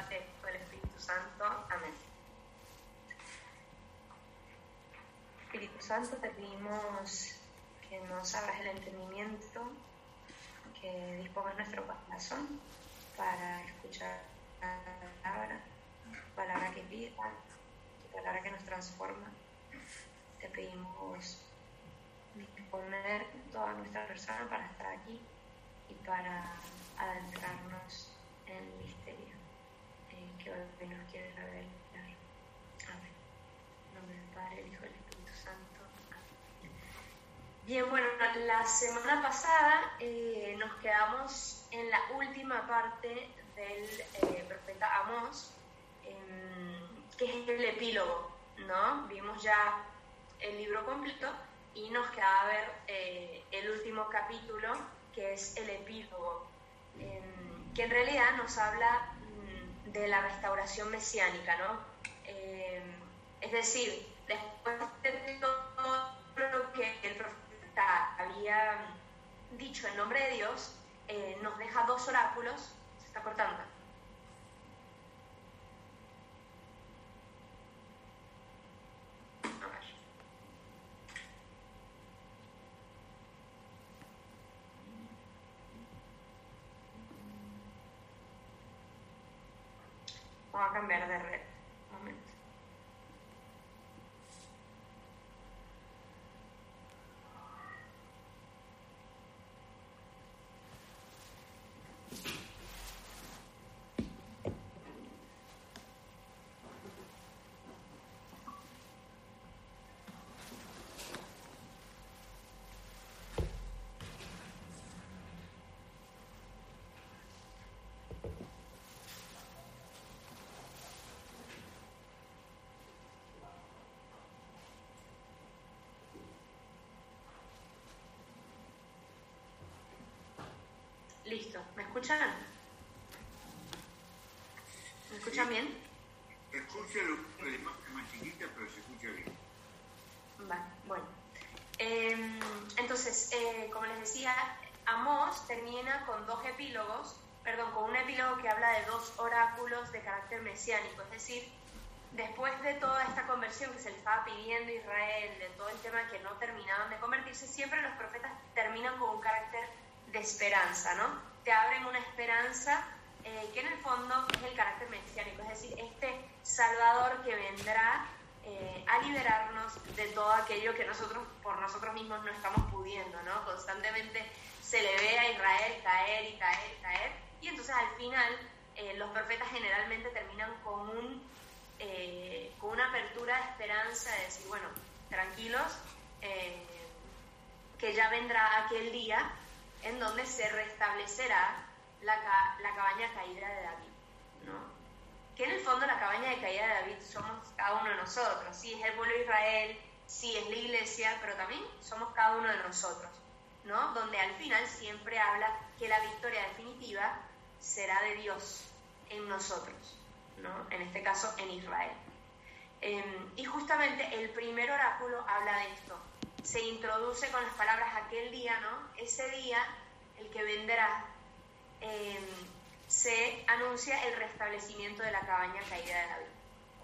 Padre, del Hijo y del Espíritu Santo. Amén. Espíritu Santo, te pedimos que nos abras el entendimiento, que dispongas nuestro corazón para escuchar la palabra que viva, palabra que nos transforma. Te pedimos disponer toda nuestra persona para estar aquí y para adentrarnos en el misterio que hoy nos quiere revelar. Amén. En nombre del Padre, el Hijo y el Espíritu Santo. Amén. Bien, bueno, la semana pasada nos quedamos en la última parte del profeta Amós, que es el epílogo, ¿no? Vimos ya el libro completo y nos quedaba ver el último capítulo, que es el epílogo, que en realidad nos habla de la restauración mesiánica, ¿no? Es decir, después de todo lo que el profeta había dicho en nombre de Dios, nos deja dos oráculos. Se está cortando. A ver. Vamos a cambiar de red. Un momento. Listo, ¿me escuchan? ¿Me escuchan bien? Se escucha la imagen más chiquita, pero se escucha bien. Vale, bueno. Entonces, como les decía, Amós termina con con un epílogo que habla de dos oráculos de carácter mesiánico, es decir, después de toda esta conversión que se le estaba pidiendo a Israel, de todo el tema que no terminaban de convertirse, siempre los profetas terminan con un carácter de esperanza, ¿no? Te abren una esperanza que en el fondo es el carácter mesiánico, es decir, este Salvador que vendrá a liberarnos de todo aquello que nosotros por nosotros mismos no estamos pudiendo, ¿no? Constantemente se le ve a Israel caer y caer y caer, y entonces al final los profetas generalmente terminan con una apertura de esperanza, de decir, bueno, tranquilos, que ya vendrá aquel día en donde se restablecerá la cabaña caída de David, ¿no? Que en el fondo la cabaña de caída de David somos cada uno de nosotros. Sí, es el pueblo de Israel, sí, es la iglesia, pero también somos cada uno de nosotros, ¿no? Donde al final siempre habla que la victoria definitiva será de Dios en nosotros, ¿no? En este caso en Israel. Y justamente el primer oráculo habla de esto. Se introduce con las palabras aquel día, ¿no? Ese día, el que vendrá, se anuncia el restablecimiento de la cabaña caída de David,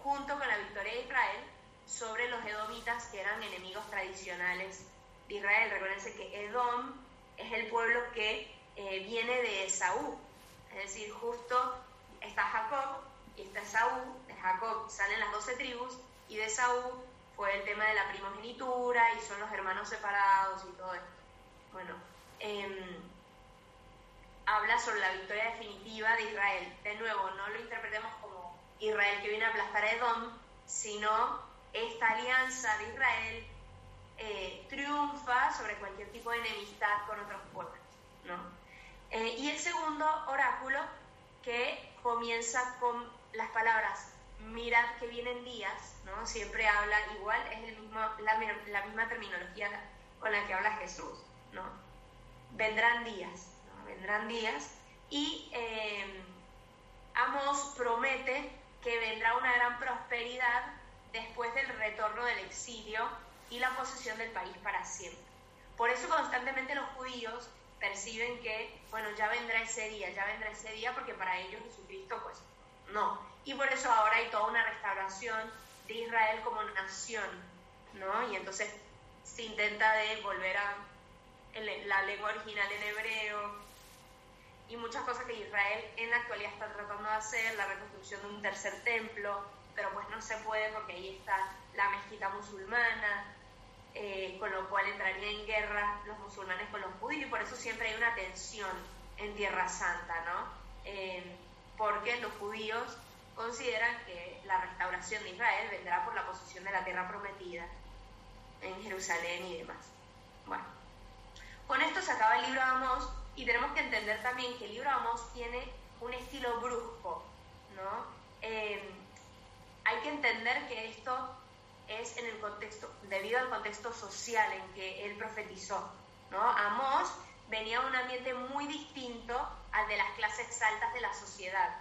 junto con la victoria de Israel sobre los edomitas, que eran enemigos tradicionales de Israel. Recuérdense que Edom es el pueblo que viene de Esaú, es decir, justo está Jacob y está Esaú. De Jacob salen las 12 tribus y de Esaú fue el tema de la primogenitura y son los hermanos separados y todo esto. Bueno, habla sobre la victoria definitiva de Israel. De nuevo, no lo interpretemos como Israel que viene a aplastar a Edom, sino esta alianza de Israel triunfa sobre cualquier tipo de enemistad con otros pueblos, ¿no? Y el segundo oráculo, que comienza con las palabras mirad que vienen días, ¿no? Siempre habla igual, es la misma terminología con la que habla Jesús, ¿no? Vendrán días, ¿no? Vendrán días, y Amós promete que vendrá una gran prosperidad después del retorno del exilio y la posesión del país para siempre. Por eso constantemente los judíos perciben que, bueno, ya vendrá ese día, porque para ellos Jesucristo pues no. Y por eso ahora hay toda una restauración de Israel como nación, ¿no? Y entonces se intenta de volver a la lengua original en hebreo, y muchas cosas que Israel en la actualidad está tratando de hacer, la reconstrucción de un tercer templo, pero pues no se puede porque ahí está la mezquita musulmana, con lo cual entraría en guerra los musulmanes con los judíos, y por eso siempre hay una tensión en Tierra Santa, ¿no? Porque los judíos consideran que la restauración de Israel vendrá por la posesión de la tierra prometida en Jerusalén y demás. Bueno, con esto se acaba el libro de Amós, y tenemos que entender también que el libro de Amós tiene un estilo brusco, ¿no? Hay que entender que esto es en el contexto, debido al contexto social en que él profetizó, ¿no? Amós venía de un ambiente muy distinto al de las clases altas de la sociedad,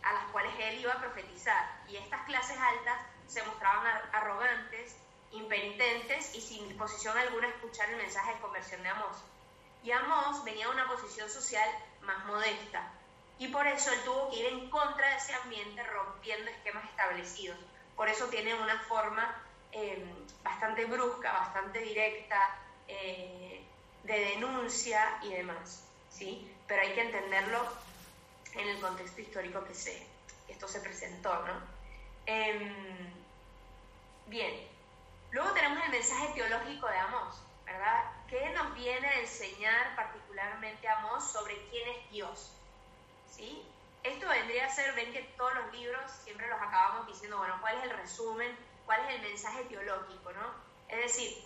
a las cuales él iba a profetizar, y estas clases altas se mostraban arrogantes, impenitentes y sin disposición alguna a escuchar el mensaje de conversión de Amós. Y Amós venía de una posición social más modesta, y por eso él tuvo que ir en contra de ese ambiente, rompiendo esquemas establecidos. Por eso tiene una forma bastante brusca, bastante directa, de denuncia y demás, ¿sí? Pero hay que entenderlo en el contexto histórico que esto se presentó, ¿no? Bien, luego tenemos el mensaje teológico de Amós, ¿verdad? ¿Qué nos viene a enseñar particularmente Amós sobre quién es Dios? ¿Sí? Esto vendría a ser, ven que todos los libros siempre los acabamos diciendo, bueno, ¿cuál es el resumen? ¿Cuál es el mensaje teológico, no? Es decir,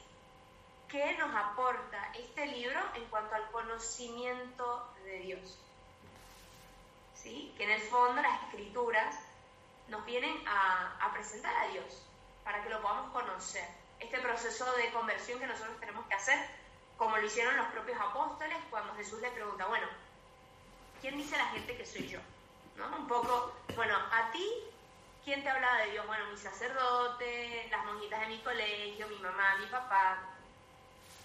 ¿qué nos aporta este libro en cuanto al conocimiento de Dios? ¿Sí? Que en el fondo las escrituras nos vienen a presentar a Dios para que lo podamos conocer. Este proceso de conversión que nosotros tenemos que hacer, como lo hicieron los propios apóstoles cuando Jesús les pregunta, bueno, ¿quién dice la gente que soy yo? ¿No? Un poco, bueno, a ti, ¿quién te hablaba de Dios? Bueno, mi sacerdote, las monjitas de mi colegio, mi mamá, mi papá,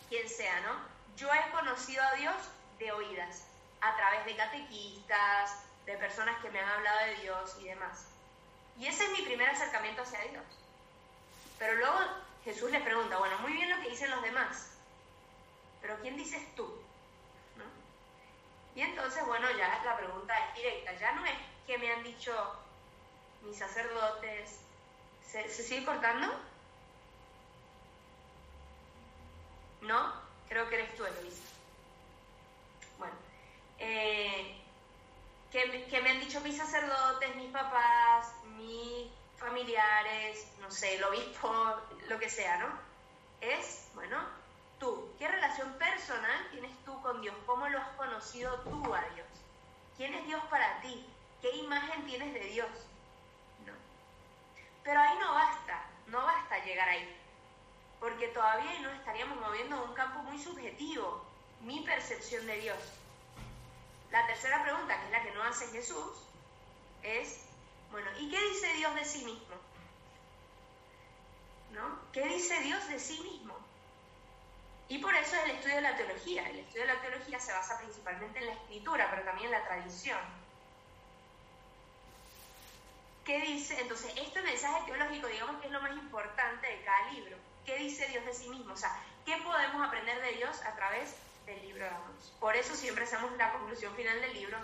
quien sea, ¿no? Yo he conocido a Dios de oídas, a través de catequistas, de personas que me han hablado de Dios y demás. Y ese es mi primer acercamiento hacia Dios. Pero luego Jesús le pregunta, bueno, muy bien lo que dicen los demás, pero ¿quién dices tú? ¿No? Y entonces, bueno, ya la pregunta es directa, ya no es que me han dicho mis sacerdotes. ¿Se sigue cortando? ¿No? Creo que eres tú, Eloisa. Bueno, que me han dicho mis sacerdotes, mis papás, mis familiares, no sé, el obispo, lo que sea, ¿no? Es, bueno, tú, ¿qué relación personal tienes tú con Dios? ¿Cómo lo has conocido tú a Dios? ¿Quién es Dios para ti? ¿Qué imagen tienes de Dios? ¿No? Pero ahí no basta llegar ahí, porque todavía nos estaríamos moviendo en un campo muy subjetivo, mi percepción de Dios. La tercera pregunta, que es la que no hace Jesús, es, bueno, ¿y qué dice Dios de sí mismo? ¿No? ¿Qué dice Dios de sí mismo? Y por eso es el estudio de la teología. El estudio de la teología se basa principalmente en la escritura, pero también en la tradición. ¿Qué dice? Entonces, este mensaje teológico, digamos que es lo más importante de cada libro. ¿Qué dice Dios de sí mismo? O sea, ¿qué podemos aprender de Dios a través del libro de Amós? Por eso siempre hacemos la conclusión final del libro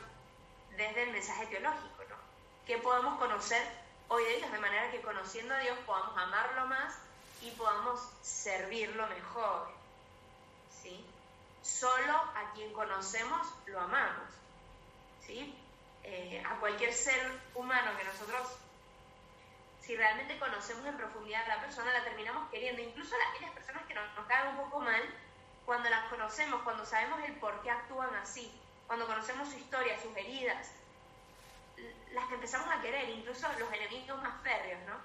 desde el mensaje teológico, ¿no? ¿Qué podemos conocer hoy de Dios? De manera que conociendo a Dios podamos amarlo más y podamos servirlo mejor, ¿sí? Solo a quien conocemos lo amamos, ¿sí? A cualquier ser humano que nosotros, si realmente conocemos en profundidad a la persona, la terminamos queriendo. Incluso aquellas personas que nos caen un poco mal, cuando las conocemos, cuando sabemos el por qué actúan así, cuando conocemos su historia, sus heridas, las que empezamos a querer, incluso los enemigos más férreos, ¿no?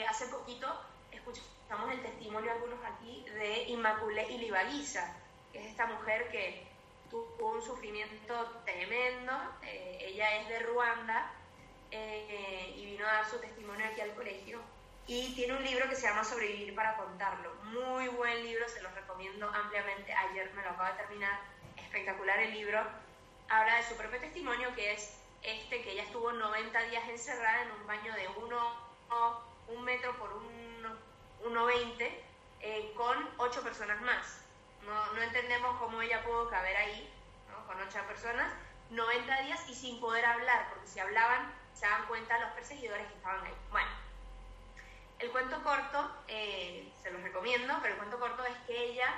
Hace poquito escuchamos el testimonio, algunos aquí, de Inmaculée Ilibagiza, que es esta mujer que tuvo un sufrimiento tremendo. Ella es de Ruanda y vino a dar su testimonio aquí al colegio, y tiene un libro que se llama Sobrevivir para contarlo. Muy buen libro, se los recomiendo ampliamente. Ayer me lo acabo de terminar, espectacular el libro. Habla de su propio testimonio, que es que ella estuvo 90 días encerrada en un baño de 1 metro por 1,20 con 8 personas más. No entendemos cómo ella pudo caber ahí, ¿no? Con 8 personas, 90 días y sin poder hablar, porque si hablaban se daban cuenta los perseguidores que estaban ahí. Bueno, el cuento corto, se los recomiendo, pero el cuento corto es que ella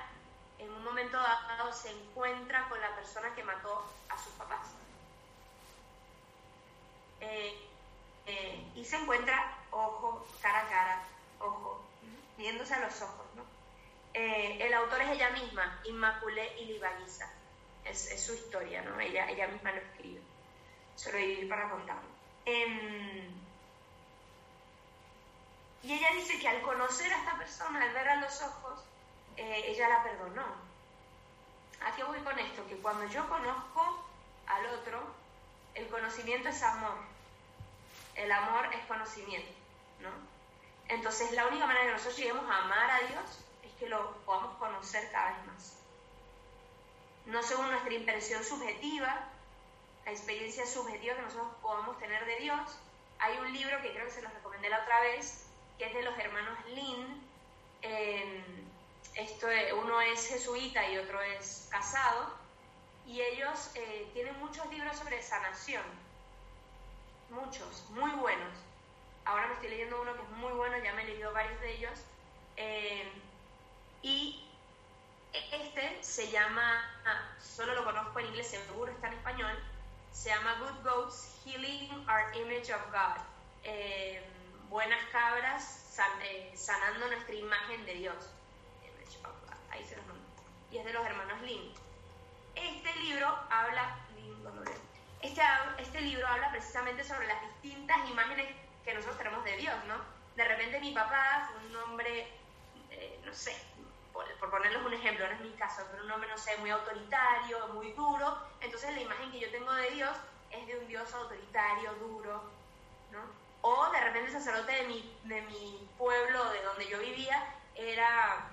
en un momento dado se encuentra con la persona que mató a sus papás. Y se encuentra ojo, cara a cara, ojo, viéndose a los ojos, ¿no? El autor es ella misma, Immaculée Ilibagiza. Es su historia, ¿no? Ella misma lo escribe. Solo vivir para contarlo. Y ella dice que al conocer a esta persona, al ver a los ojos, ella la perdonó. ¿A qué voy con esto? Que cuando yo conozco al otro, el conocimiento es amor. El amor es conocimiento, ¿no? Entonces la única manera que nosotros lleguemos a amar a Dios es que lo podamos conocer cada vez más. No según nuestra impresión subjetiva, la experiencia subjetiva que nosotros podamos tener de Dios. Hay un libro que creo que se los recomendé la otra vez, que es de los hermanos Lin. Uno es jesuita y otro es casado, y ellos tienen muchos libros sobre sanación, muchos, muy buenos. Ahora me estoy leyendo uno que es muy bueno, ya me he leído varios de ellos, y este se llama, solo lo conozco en inglés, seguro está en español, se llama Good Goats Healing Our Image of God. Buenas cabras sanando nuestra imagen de Dios. Ahí se los mando. Y es de los hermanos Lin. Este libro habla precisamente sobre las distintas imágenes que nosotros tenemos de Dios, ¿no? De repente mi papá fue un hombre, no sé, por ponerles un ejemplo, no es mi caso, pero un hombre, no sé, muy autoritario, muy duro. Entonces la imagen que yo tengo de Dios es de un Dios autoritario, duro, ¿no? O de repente el sacerdote de mi pueblo, de donde yo vivía, era,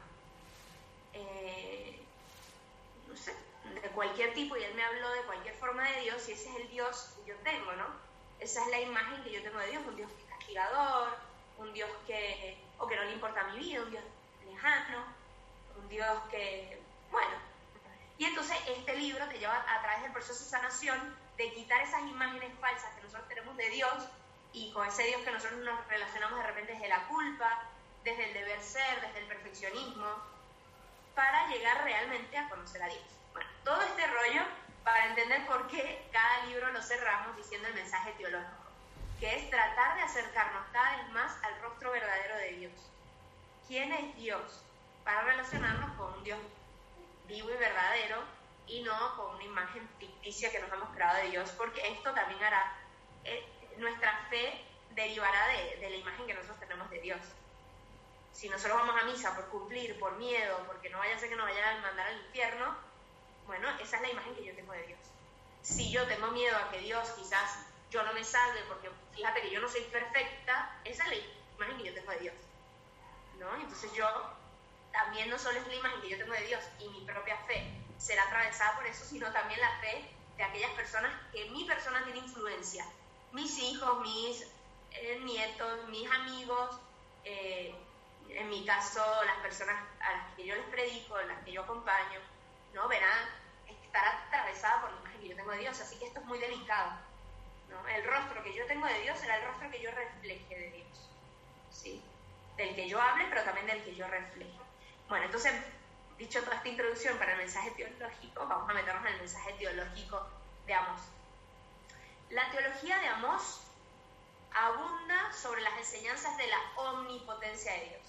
no sé, de cualquier tipo, y él me habló de cualquier forma de Dios, y ese es el Dios que yo tengo, ¿no? Esa es la imagen que yo tengo de Dios, un Dios que es castigador, un Dios que no le importa mi vida, un Dios lejano, un Dios que, bueno. Y entonces este libro te lleva a través del proceso de sanación, de quitar esas imágenes falsas que nosotros tenemos de Dios, y con ese Dios que nosotros nos relacionamos de repente desde la culpa, desde el deber ser, desde el perfeccionismo, para llegar realmente a conocer a Dios. Bueno, todo este rollo para entender por qué cada libro lo cerramos diciendo el mensaje teológico, que es tratar de acercarnos cada vez más al rostro verdadero de Dios. ¿Quién es Dios? Para relacionarnos con un Dios vivo y verdadero, y no con una imagen ficticia que nos hemos creado de Dios, porque esto también hará, nuestra fe derivará de la imagen que nosotros tenemos de Dios. Si nosotros vamos a misa por cumplir, por miedo, porque no vaya a ser que nos vayan a mandar al infierno, bueno, esa es la imagen que yo tengo de Dios. Si yo tengo miedo a que Dios quizás yo no me salve, porque fíjate que yo no soy perfecta, esa es la imagen que yo tengo de Dios, ¿no? Entonces yo también no solo es la imagen que yo tengo de Dios y mi propia fe será atravesada por eso, sino también la fe de aquellas personas que mi persona tiene influencia, mis hijos, mis nietos, mis amigos, en mi caso las personas a las que yo les predico, a las que yo acompaño, ¿no? Verán, estará atravesada por la imagen que yo tengo de Dios, así que esto es muy delicado, ¿no? El rostro que yo tengo de Dios será el rostro que yo refleje de Dios, ¿sí? Del que yo hable, pero también del que yo refleje. Bueno, entonces, dicho toda esta introducción para el mensaje teológico, vamos a meternos en el mensaje teológico de Amós. La teología de Amós abunda sobre las enseñanzas de la omnipotencia de Dios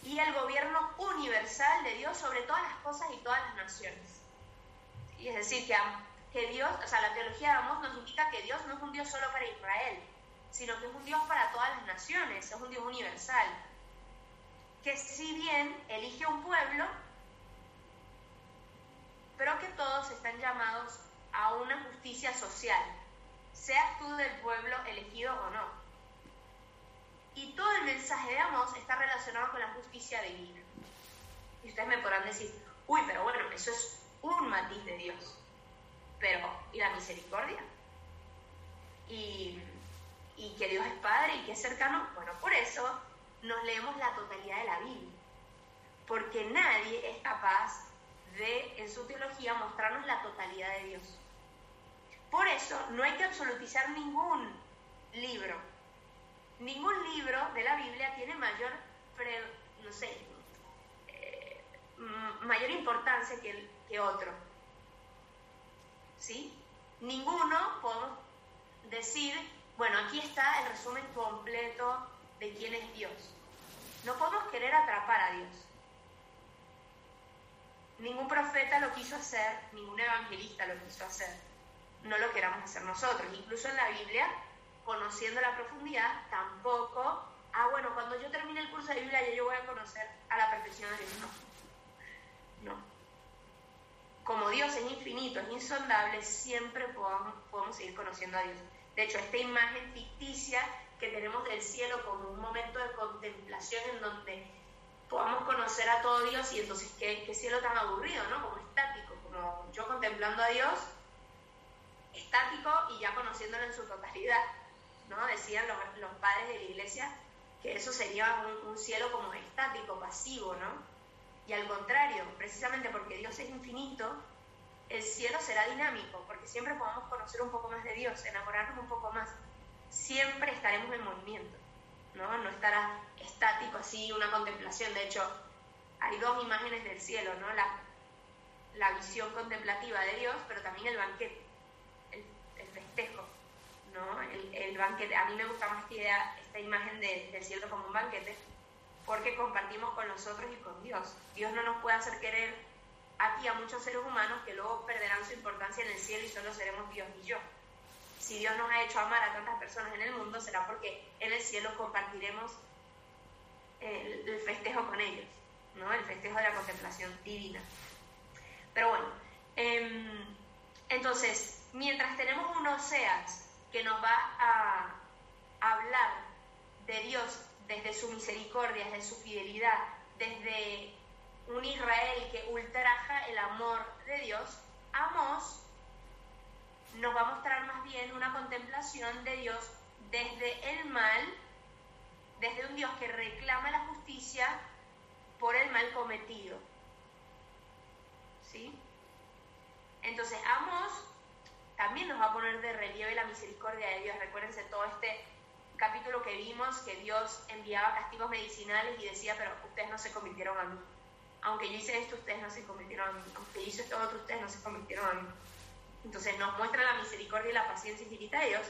y el gobierno universal de Dios sobre todas las cosas y todas las naciones. Y es decir, que Dios, o sea, la teología de Amós nos indica que Dios no es un Dios solo para Israel, sino que es un Dios para todas las naciones, es un Dios universal, que si bien elige un pueblo, pero que todos están llamados a una justicia social, seas tú del pueblo elegido o no. Y todo el mensaje de Amós está relacionado con la justicia divina. Y ustedes me podrán decir, uy, pero bueno, eso es un matiz de Dios. pero ¿y la misericordia? Y que Dios es Padre y que es cercano. Bueno, por eso nos leemos la totalidad de la Biblia, porque nadie es capaz de, en su teología, mostrarnos la totalidad de Dios. Por eso no hay que absolutizar ningún libro. Ningún libro de la Biblia tiene mayor importancia que otro. ¿Sí? Ninguno podemos decir, bueno, aquí está el resumen completo de quién es Dios. No podemos querer atrapar a Dios. Ningún profeta lo quiso hacer, ningún evangelista lo quiso hacer. No lo queramos hacer nosotros. Incluso en la Biblia, conociendo la profundidad, tampoco, bueno, cuando yo termine el curso de Biblia ya yo voy a conocer a la perfección a Dios. No. Como Dios es infinito, es insondable, siempre podemos seguir conociendo a Dios. De hecho, esta imagen ficticia que tenemos del cielo como un momento de contemplación en donde podamos conocer a todo Dios, y entonces qué cielo tan aburrido, ¿no? Como estático, como yo contemplando a Dios, estático y ya conociéndolo en su totalidad, ¿no? Decían los padres de la iglesia que eso sería un cielo como estático, pasivo, ¿no? Y al contrario, precisamente porque Dios es infinito, el cielo será dinámico, porque siempre podamos conocer un poco más de Dios, enamorarnos un poco más. Siempre estaremos en movimiento, ¿no? No estará estático así, una contemplación. De hecho, hay dos imágenes del cielo, ¿no? La visión contemplativa de Dios, pero también el banquete, el festejo, ¿no? El banquete. A mí me gusta más esta imagen del cielo como un banquete, porque compartimos con los otros y con Dios. Dios no nos puede hacer querer aquí a muchos seres humanos que luego perderán su importancia en el cielo y solo seremos Dios y yo. Si Dios nos ha hecho amar a tantas personas en el mundo, será porque en el cielo compartiremos el festejo con ellos, ¿no? El festejo de la contemplación divina. Pero bueno, entonces, mientras tenemos un Oseas que nos va a hablar de Dios desde su misericordia, desde su fidelidad, desde un Israel que ultraja el amor de Dios, Amós nos va a mostrar más bien una contemplación de Dios desde el mal, desde un Dios que reclama la justicia por el mal cometido. ¿Sí? Entonces, Amós también nos va a poner de relieve la misericordia de Dios. Recuérdense todo este capítulo que vimos, que Dios enviaba castigos medicinales y decía, pero ustedes no se convirtieron a mí. Aunque yo hice esto, ustedes no se convirtieron a mí. Aunque yo hice esto otro, ustedes no se convirtieron a mí. Entonces nos muestra la misericordia y la paciencia infinita de Dios,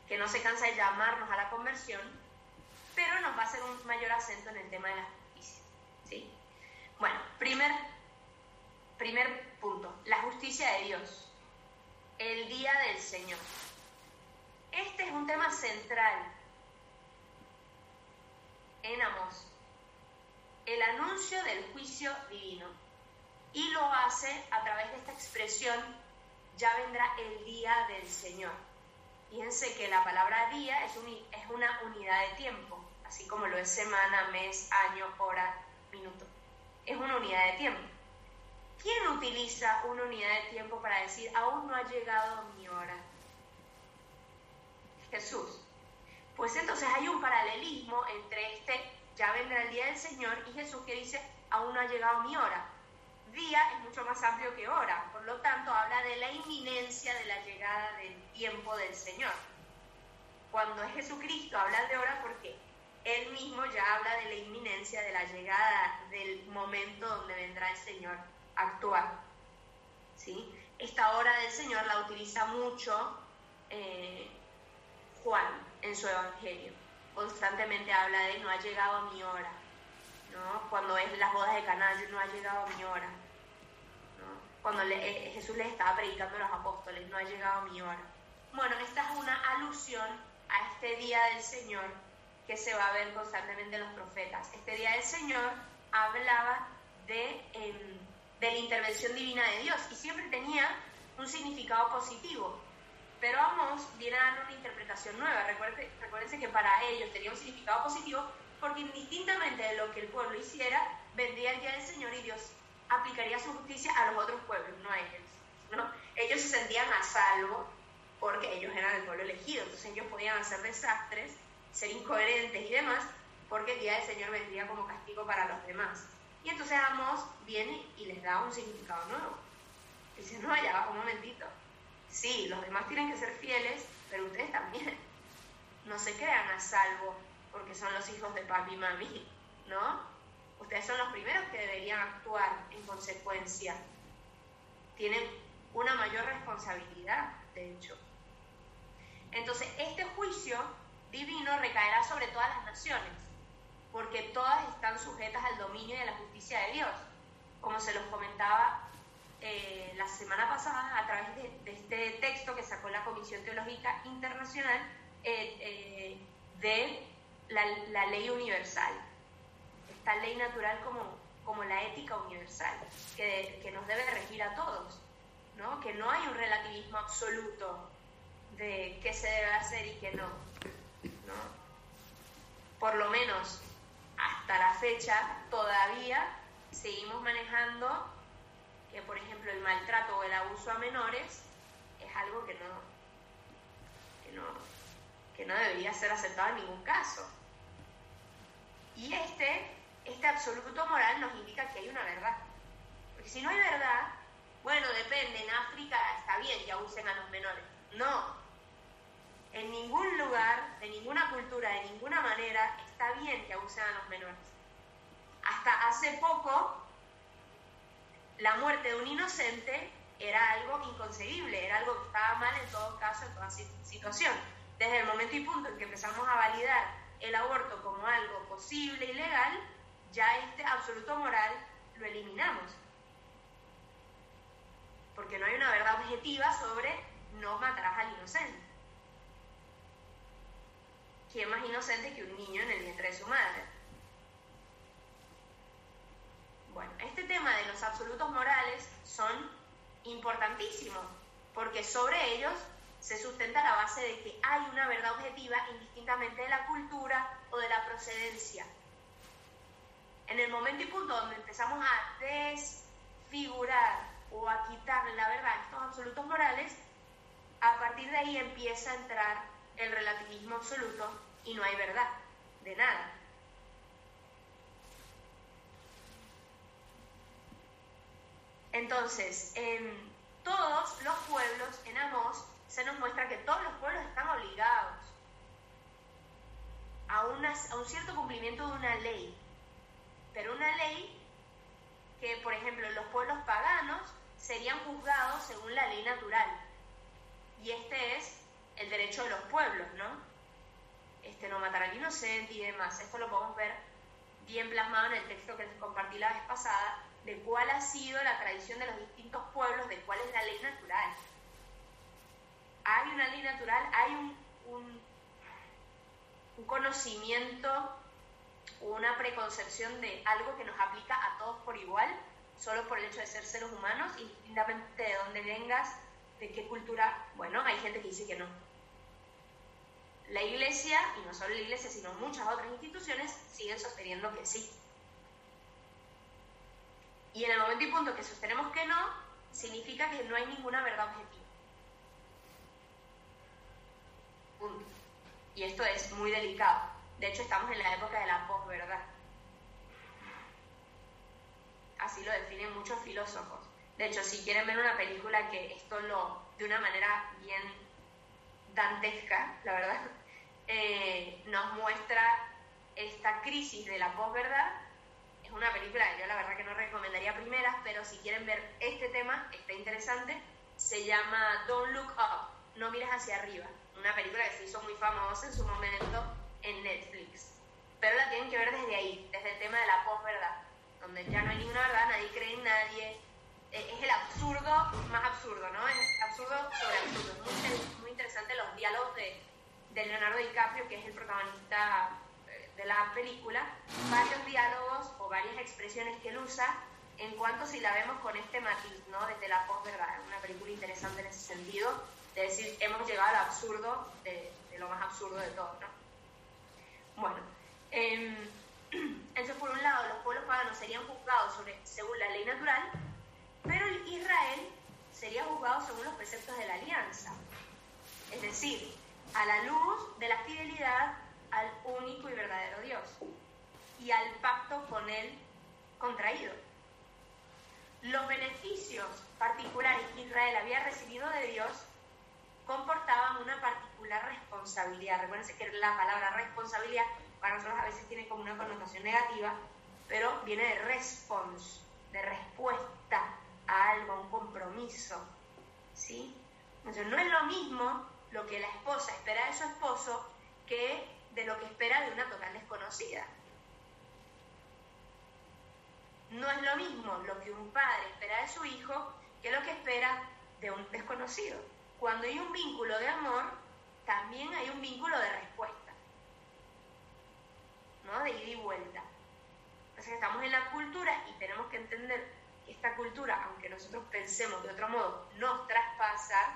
que no se cansa de llamarnos a la conversión, pero nos va a hacer un mayor acento en el tema de la justicia. ¿Sí? Bueno, primer punto, la justicia de Dios, el día del Señor. Este es un tema central en Amós, el anuncio del juicio divino, y lo hace a través de esta expresión, ya vendrá el día del Señor. Fíjense que la palabra día es una unidad de tiempo, así como lo es semana, mes, año, hora, minuto. Es una unidad de tiempo. ¿Quién utiliza una unidad de tiempo para decir, aún no ha llegado mi hora? Jesús. Pues entonces hay un paralelismo entre ya vendrá el día del Señor, y Jesús que dice, aún no ha llegado mi hora. Día es mucho más amplio que hora, por lo tanto habla de la inminencia de la llegada del tiempo del Señor. Cuando es Jesucristo habla de hora porque Él mismo ya habla de la inminencia de la llegada del momento donde vendrá el Señor a actuar. ¿Sí? Esta hora del Señor la utiliza mucho Juan en su Evangelio. Constantemente habla de no ha llegado mi hora, ¿no? Cuando es las bodas de Caná, no ha llegado mi hora, ¿no? Cuando Jesús les estaba predicando a los apóstoles, no ha llegado mi hora. Bueno, esta es una alusión a este día del Señor que se va a ver constantemente en los profetas. Este día del Señor hablaba de la intervención divina de Dios y siempre tenía un significado positivo. Pero Amós viene a dar una interpretación nueva. Recuérdense que para ellos tenía un significado positivo porque indistintamente de lo que el pueblo hiciera, vendría el día del Señor y Dios aplicaría su justicia a los otros pueblos, no a ellos, ¿no? ellos se sentían a salvo porque ellos eran el pueblo elegido, entonces ellos podían hacer desastres, ser incoherentes y demás, porque el día del Señor vendría como castigo para los demás. Y entonces Amós viene y les da un significado nuevo. Dice, no, ya va, un momentito. Sí, los demás tienen que ser fieles, pero ustedes también. No se crean a salvo porque son los hijos de papi y mami, ¿no? Ustedes son los primeros que deberían actuar en consecuencia. Tienen una mayor responsabilidad, de hecho. Entonces, este juicio divino recaerá sobre todas las naciones, porque todas están sujetas al dominio y a la justicia de Dios, como se los comentaba la semana pasada a través de este texto que sacó la Comisión Teológica Internacional de la ley universal, esta ley natural como la ética universal, que nos debe regir a todos, ¿no? Que no hay un relativismo absoluto de qué se debe hacer y qué no, ¿no? Por lo menos hasta la fecha todavía seguimos manejando que, por ejemplo, el maltrato o el abuso a menores es algo que no debería ser aceptado en ningún caso. Y este absoluto moral nos indica que hay una verdad. Porque si no hay verdad, bueno, depende, en África está bien que abusen a los menores. No. En ningún lugar, de ninguna cultura, de ninguna manera, está bien que abusen a los menores. Hasta hace poco, la muerte de un inocente era algo inconcebible, era algo que estaba mal en todo caso, en toda situación. Desde el momento y punto en que empezamos a validar el aborto como algo posible y legal, ya este absoluto moral lo eliminamos. Porque no hay una verdad objetiva sobre no matarás al inocente. ¿Quién más inocente que un niño en el vientre de su madre? Bueno, este tema de los absolutos morales son importantísimos, porque sobre ellos se sustenta la base de que hay una verdad objetiva indistintamente de la cultura o de la procedencia. En el momento y punto donde empezamos a desfigurar o a quitarle la verdad a estos absolutos morales, a partir de ahí empieza a entrar el relativismo absoluto y no hay verdad de nada. Entonces, en todos los pueblos, en Amós, se nos muestra que todos los pueblos están obligados a un cierto cumplimiento de una ley, pero una ley que, por ejemplo, en los pueblos paganos serían juzgados según la ley natural, y este es el derecho de los pueblos, ¿no? No matar al inocente y demás. Esto lo podemos ver bien plasmado en el texto que les compartí la vez pasada, de cuál ha sido la tradición de los distintos pueblos, de cuál es la ley natural. Hay una ley natural, hay un conocimiento, una preconcepción de algo que nos aplica a todos por igual, solo por el hecho de ser seres humanos, indistintamente de dónde vengas, de qué cultura. Bueno, hay gente que dice que no. La Iglesia, y no solo la Iglesia, sino muchas otras instituciones, siguen sosteniendo que sí. Y en el momento y punto que sostenemos que no, significa que no hay ninguna verdad objetiva. Punto. Y esto es muy delicado. De hecho, estamos en la época de la posverdad. Así lo definen muchos filósofos. De hecho, si quieren ver una película que esto de una manera bien dantesca, la verdad, nos muestra esta crisis de la posverdad. Es una película que yo la verdad que no recomendaría primeras, pero si quieren ver este tema, está interesante. Se llama Don't Look Up, no mires hacia arriba. Una película que se hizo muy famosa en su momento en Netflix. Pero la tienen que ver desde ahí, desde el tema de la posverdad, donde ya no hay ninguna verdad, nadie cree en nadie. Es el absurdo más absurdo, ¿no? Es absurdo sobre absurdo. Muy interesante los diálogos de Leonardo DiCaprio, que es el protagonista de la película, varios diálogos o varias expresiones que él usa en cuanto si la vemos con este matiz, ¿no? Desde la posverdad. Es una película interesante en ese sentido, de decir, hemos llegado al absurdo de lo más absurdo de todo, ¿no? Bueno, entonces por un lado los pueblos paganos serían juzgados según la ley natural, pero Israel sería juzgado según los preceptos de la alianza, es decir, a la luz de la fidelidad al único y verdadero Dios y al pacto con Él contraído. Los beneficios particulares que Israel había recibido de Dios comportaban una particular responsabilidad. Recuerden que la palabra responsabilidad para nosotros a veces tiene como una connotación negativa, pero viene de response, de respuesta a algo, a un compromiso, ¿sí? Entonces no es lo mismo lo que la esposa espera de su esposo que de lo que espera de una total desconocida. No es lo mismo lo que un padre espera de su hijo que lo que espera de un desconocido. Cuando hay un vínculo de amor, también hay un vínculo de respuesta, ¿no? De ida y vuelta. Entonces estamos en la cultura y tenemos que entender que esta cultura, aunque nosotros pensemos de otro modo, nos traspasa,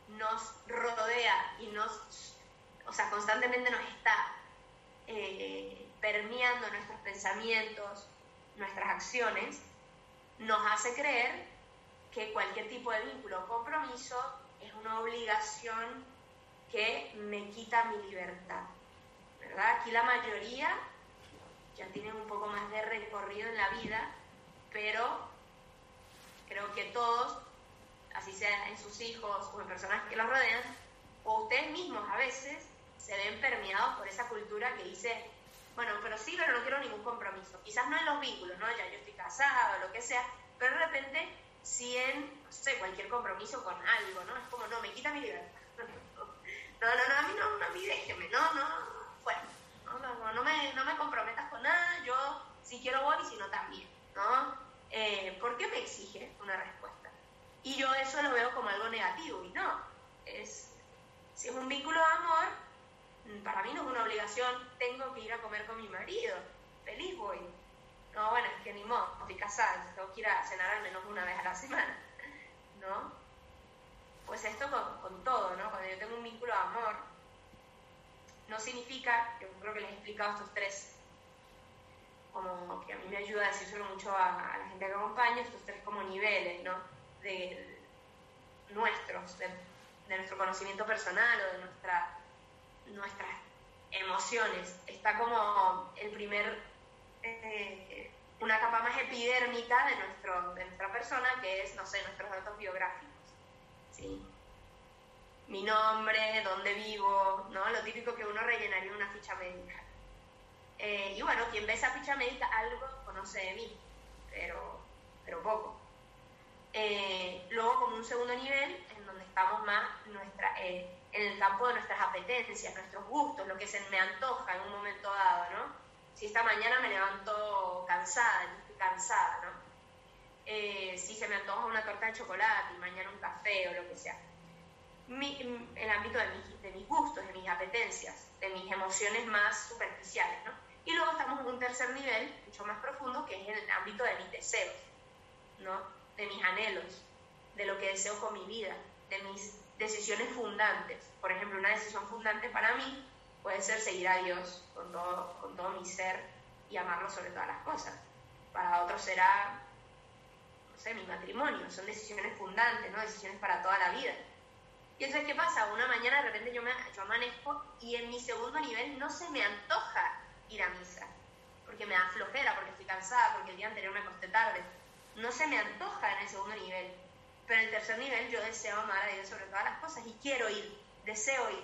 nos rodea y constantemente nos está permeando nuestros pensamientos, nuestras acciones, nos hace creer que cualquier tipo de vínculo o compromiso es una obligación que me quita mi libertad, ¿verdad? Aquí la mayoría ya tienen un poco más de recorrido en la vida, pero creo que todos, así sea en sus hijos o en personas que los rodean, o ustedes mismos a veces se ven permeados por esa cultura que dice, bueno, pero sí, pero no quiero ningún compromiso. Quizás no en los vínculos, ¿no? Ya yo estoy casada o lo que sea, pero de repente sí en, no sé, cualquier compromiso con algo, ¿no? Es como, no, me quita mi libertad. No, a mí no, a mí déjeme, fuera. No me comprometas con nada, yo si quiero voy y si no también, ¿no? ¿Por qué me exige una respuesta? Y yo eso lo veo como algo negativo, y no, si es un vínculo de amor, para mí no es una obligación, tengo que ir a comer con mi marido, feliz voy. No, bueno, es que ni modo, estoy casada, tengo que ir a cenar al menos una vez a la semana, ¿no? Pues esto con todo, ¿no? Cuando yo tengo un vínculo de amor, no significa, yo creo que les he explicado estos tres, como que a mí me ayuda a decírselo mucho a la gente que acompaña, estos tres como niveles, ¿no? De nuestro conocimiento personal o de nuestras emociones. Está como el primer, una capa más epidérmica de nuestra persona, que es, no sé, nuestros datos biográficos, ¿sí? Mi nombre, dónde vivo, ¿no? Lo típico que uno rellenaría en una ficha médica. Y bueno, quien ve esa ficha médica algo conoce de mí, pero poco. Luego, como un segundo nivel, en donde estamos más en el campo de nuestras apetencias, nuestros gustos, lo que se me antoja en un momento dado, ¿no? Si esta mañana me levanto cansada, yo estoy cansada, ¿no? Si se me antoja una torta de chocolate y mañana un café o lo que sea. El ámbito de mis gustos, de mis apetencias, de mis emociones más superficiales, ¿no? Y luego estamos en un tercer nivel, mucho más profundo, que es en el ámbito de mis deseos, ¿no? De mis anhelos, de lo que deseo con mi vida, de mis decisiones fundantes. Por ejemplo, una decisión fundante para mí puede ser seguir a Dios con todo mi ser y amarlo sobre todas las cosas. Para otros será, no sé, mi matrimonio. Son decisiones fundantes, ¿no? Decisiones para toda la vida. Y entonces, ¿qué pasa? Una mañana de repente yo amanezco y en mi segundo nivel no se me antoja ir a misa, porque me da flojera, porque estoy cansada, porque el día anterior me acosté tarde. No se me antoja en el segundo nivel, pero en el tercer nivel yo deseo amar a Dios sobre todas las cosas y quiero ir, deseo ir,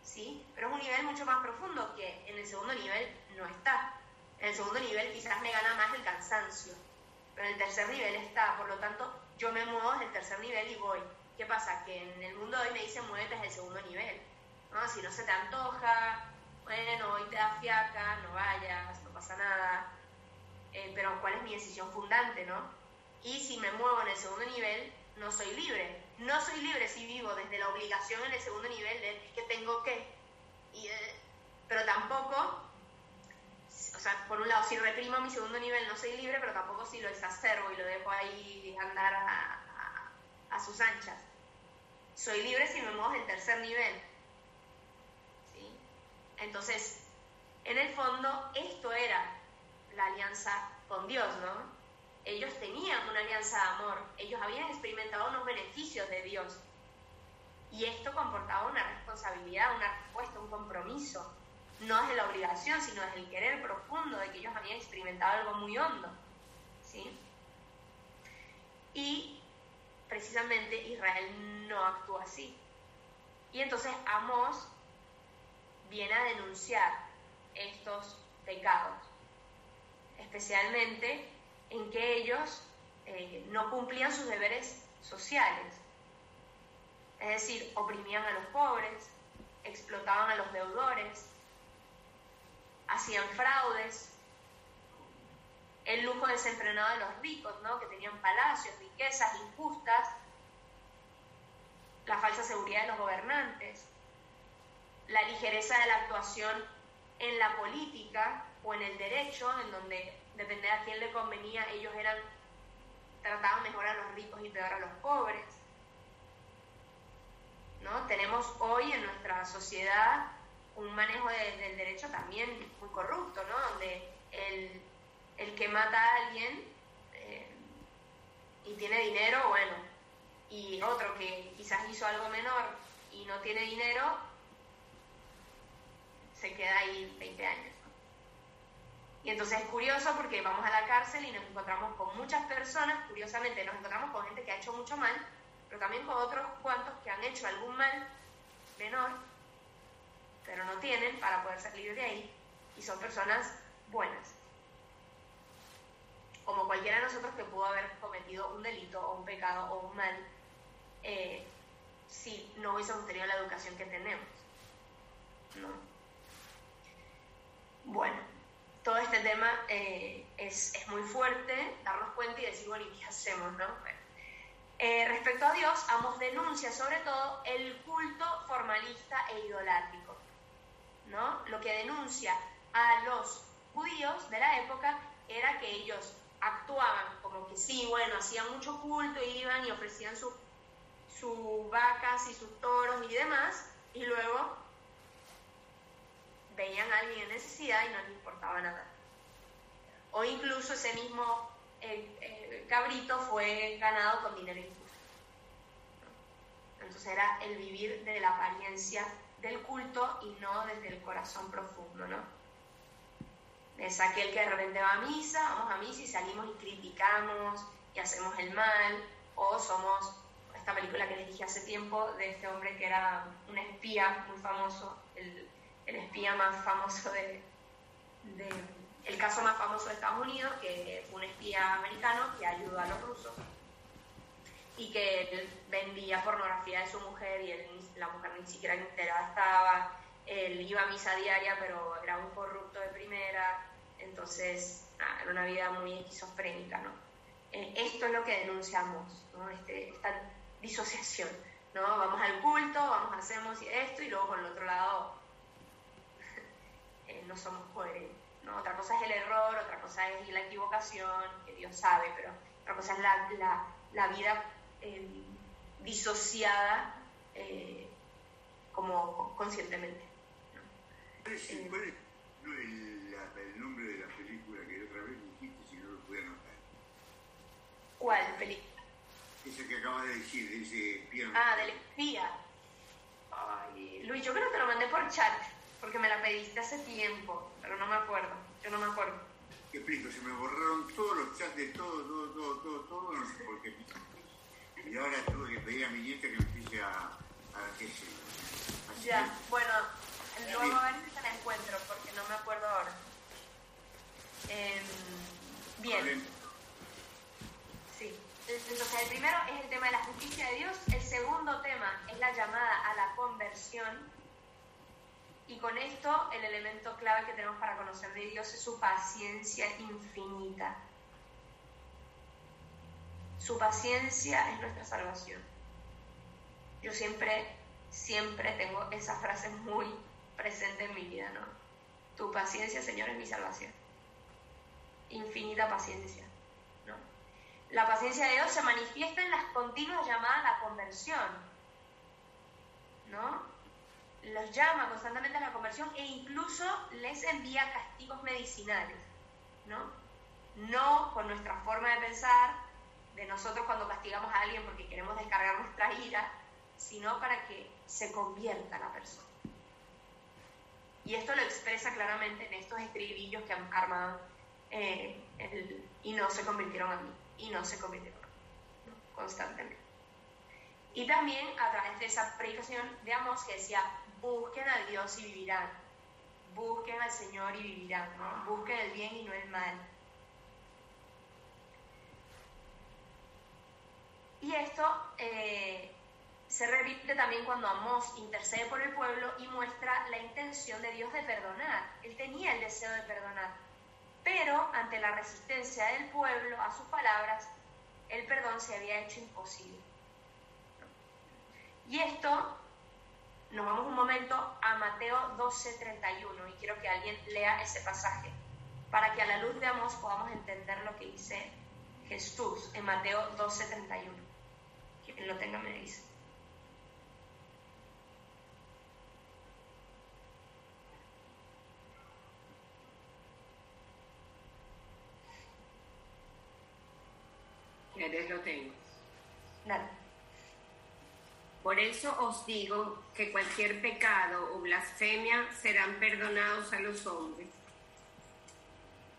¿sí? Pero es un nivel mucho más profundo que en el segundo nivel no está. En el segundo nivel quizás me gana más el cansancio, pero en el tercer nivel está, por lo tanto yo me muevo desde el tercer nivel y voy. ¿Qué pasa? Que en el mundo de hoy me dicen muévete desde el segundo nivel, ¿no? Si no se te antoja, bueno, hoy te da fiaca, no vayas, no pasa nada, pero ¿cuál es mi decisión fundante, no? Y si me muevo en el segundo nivel, no soy libre. No soy libre si vivo desde la obligación en el segundo nivel de es que tengo que, pero tampoco, o sea, por un lado, si reprimo mi segundo nivel no soy libre, pero tampoco si lo exacerbo y lo dejo ahí andar a sus anchas. Soy libre si me muevo en el tercer nivel, ¿sí? Entonces, en el fondo, esto era la alianza con Dios, ¿no? ellos tenían una alianza de amor, ellos habían experimentado unos beneficios de Dios. Y esto comportaba una responsabilidad, una respuesta, un compromiso. No desde la obligación, sino desde el querer profundo de que ellos habían experimentado algo muy hondo, ¿sí? Y precisamente Israel no actúa así. Y entonces Amós viene a denunciar estos pecados, especialmente en que ellos no cumplían sus deberes sociales. Es decir, oprimían a los pobres, explotaban a los deudores, hacían fraudes, el lujo desenfrenado de los ricos, ¿no? Que tenían palacios, riquezas injustas, la falsa seguridad de los gobernantes, la ligereza de la actuación en la política o en el derecho, en donde depende de a quién le convenía, ellos trataban mejor a los ricos y peor a los pobres, ¿no? Tenemos hoy en nuestra sociedad un manejo del derecho también muy corrupto, ¿no? Donde el que mata a alguien y tiene dinero, bueno, y otro que quizás hizo algo menor y no tiene dinero, se queda ahí 20 años. Y entonces es curioso porque vamos a la cárcel y nos encontramos con muchas personas, curiosamente nos encontramos con gente que ha hecho mucho mal, pero también con otros cuantos que han hecho algún mal menor, pero no tienen para poder salir de ahí, y son personas buenas. Como cualquiera de nosotros que pudo haber cometido un delito o un pecado o un mal, si no hubiésemos tenido la educación que tenemos, ¿no? Bueno, todo este tema es muy fuerte, darnos cuenta y decir, bueno, ¿y qué hacemos, no? Bueno, respecto a Dios, Amós denuncia sobre todo el culto formalista e idolátrico, ¿no? Lo que denuncia a los judíos de la época era que ellos actuaban como que sí, bueno, hacían mucho culto, iban y ofrecían sus vacas y sus toros y demás, y luego veían a alguien en necesidad y no les importaba nada. O incluso ese mismo cabrito fue ganado con dinero injusto. Entonces era el vivir de la apariencia del culto y no desde el corazón profundo, ¿no? Es aquel que de repente va a misa, vamos a misa y salimos y criticamos y hacemos el mal, o somos esta película que les dije hace tiempo de este hombre que era un espía muy famoso, el espía más famoso el caso más famoso de Estados Unidos, que fue un espía americano que ayudó a los rusos y que él vendía pornografía de su mujer y la mujer ni siquiera enterada estaba, él iba a misa diaria pero era un corrupto de primera, entonces era una vida muy esquizofrénica, ¿no? Esto es lo que denunciamos, ¿no? Esta disociación, ¿no? Vamos al culto, hacemos esto y luego por el otro lado no somos coherentes, ¿no? Otra cosa es el error, otra cosa es la equivocación, que Dios sabe, pero otra cosa es la vida disociada como conscientemente, ¿no? ¿Cuál es el nombre de la película que otra vez dijiste, si no lo pude anotar? ¿Cuál película? Esa que acabas de decir, de ese espía. Del espía. Ay, Luis, yo creo que te lo mandé por chat, porque me la pediste hace tiempo, pero no me acuerdo, yo no me acuerdo. Te explico, se me borraron todos los chats de todo, no sé por qué. Y ahora tuve que pedir a mi nieta que me empiece a qué sé. Ya, bueno, luego a ver si te la encuentro, porque no me acuerdo ahora. Bien. Sí. Entonces, el primero es el tema de la justicia de Dios. El segundo tema es la llamada a la conversión. Y con esto, el elemento clave que tenemos para conocer de Dios es su paciencia infinita. Su paciencia es nuestra salvación. Yo siempre tengo esa frase muy presente en mi vida, ¿no? Tu paciencia, Señor, es mi salvación. Infinita paciencia, ¿no? La paciencia de Dios se manifiesta en las continuas llamadas a la conversión, ¿no? Los llama constantemente a la conversión e incluso les envía castigos medicinales, ¿no? no con nuestra forma de pensar, de nosotros cuando castigamos a alguien porque queremos descargar nuestra ira, sino para que se convierta la persona. Y esto lo expresa claramente en estos estribillos que han armado y no se convirtieron a mí, y no se convirtieron a mí, ¿no? Constantemente. Y también a través de esa predicación de Amós que decía, busquen a Dios y vivirán, busquen al Señor y vivirán, ¿no? Busquen el bien y no el mal. Y esto se repite también cuando Amós intercede por el pueblo y muestra la intención de Dios de perdonar. Él tenía el deseo de perdonar, pero ante la resistencia del pueblo a sus palabras, el perdón se había hecho imposible. Y esto, nos vamos un momento a Mateo 12:31, y quiero que alguien lea ese pasaje, para que a la luz de Amós podamos entender lo que dice Jesús en Mateo 12:31. Quien lo tenga me dice. ¿Quieres? Lo tengo. Dale. Por eso os digo que cualquier pecado o blasfemia serán perdonados a los hombres,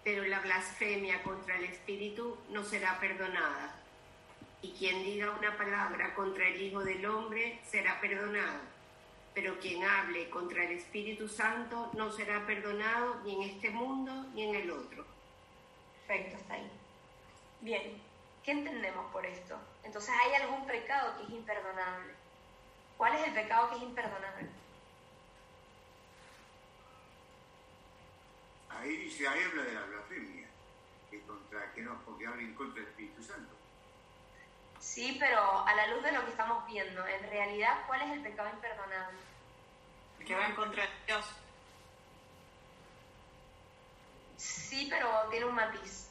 pero la blasfemia contra el Espíritu no será perdonada. Y quien diga una palabra contra el Hijo del Hombre será perdonado, pero quien hable contra el Espíritu Santo no será perdonado ni en este mundo ni en el otro. Perfecto, está ahí. Bien, ¿qué entendemos por esto? Entonces, ¿hay algún pecado que es imperdonable? ¿Cuál es el pecado que es imperdonable? Ahí habla de la blasfemia, porque habla en contra del Espíritu Santo. Sí, pero a la luz de lo que estamos viendo, en realidad, ¿cuál es el pecado imperdonable? El que va en contra de Dios. Sí, pero tiene un matiz.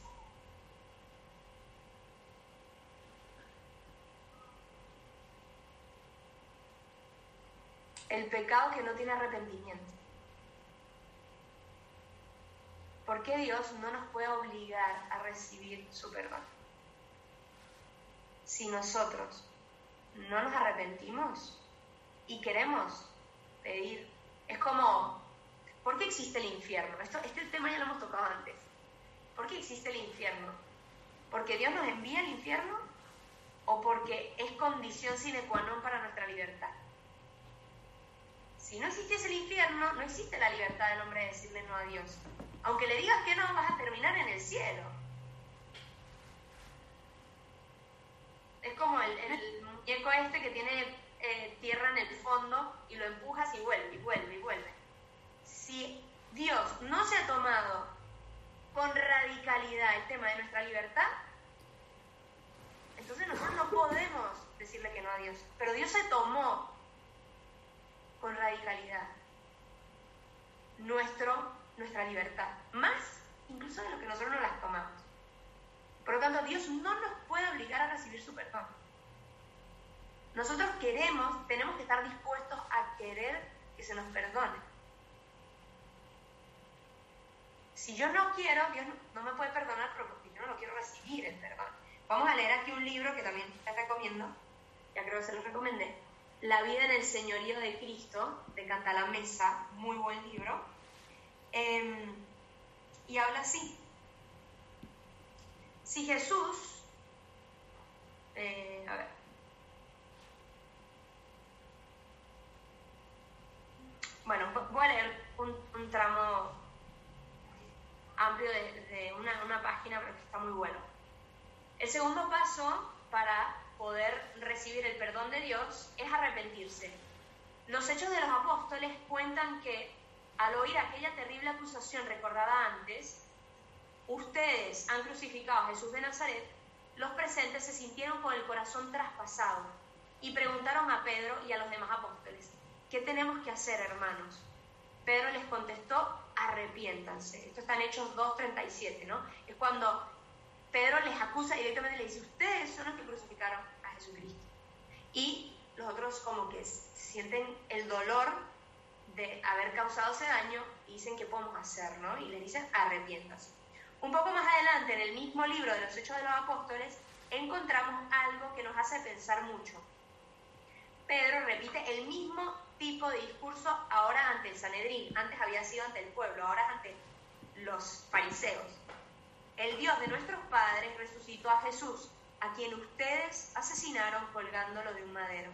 El pecado que no tiene arrepentimiento. ¿Por qué Dios no nos puede obligar a recibir su perdón? Si nosotros no nos arrepentimos y queremos pedir, es como, ¿por qué existe el infierno? Este tema ya lo hemos tocado antes. ¿Por qué existe el infierno? ¿Porque Dios nos envía al infierno o porque es condición sine qua non para nuestra libertad? Si no existiese el infierno, no existe la libertad del hombre de decirle no a Dios. Aunque le digas que no, vas a terminar en el cielo. Es como el muñeco este que tiene tierra en el fondo y lo empujas y vuelve, y vuelve, y vuelve. Si Dios no se ha tomado con radicalidad el tema de nuestra libertad, entonces nosotros no podemos decirle que no a Dios. Pero Dios se tomó con radicalidad nuestra libertad, más incluso de lo que nosotros nos las tomamos. Por lo tanto, Dios no nos puede obligar a recibir su perdón. Nosotros tenemos que estar dispuestos a querer que se nos perdone. Si yo no quiero, Dios no me puede perdonar porque yo no lo quiero recibir el perdón. Vamos a leer aquí un libro que también te recomiendo, ya creo que se los recomendé, La vida en el señorío de Cristo, de Cantalamessa, muy buen libro, y habla así. Si Jesús, bueno, voy a leer un tramo amplio de una página, pero que está muy bueno. El segundo paso para poder recibir el perdón de Dios es arrepentirse. Los Hechos de los Apóstoles cuentan que al oír aquella terrible acusación recordada antes, ustedes han crucificado a Jesús de Nazaret, los presentes se sintieron con el corazón traspasado y preguntaron a Pedro y a los demás apóstoles, ¿qué tenemos que hacer, hermanos? Pedro les contestó, arrepiéntanse. Esto está en Hechos 2:37, ¿no? Es cuando Pedro les acusa y directamente le dice, ustedes son los que crucificaron a Jesucristo. Y los otros como que sienten el dolor de haber causado ese daño y dicen, ¿qué podemos hacer, no? Y les dicen, arrepiéntanse. Un poco más adelante, en el mismo libro de los Hechos de los Apóstoles, encontramos algo que nos hace pensar mucho. Pedro repite el mismo tipo de discurso ahora ante el Sanedrín. Antes había sido ante el pueblo, ahora es ante los fariseos. El Dios de nuestros padres resucitó a Jesús, a quien ustedes asesinaron colgándolo de un madero.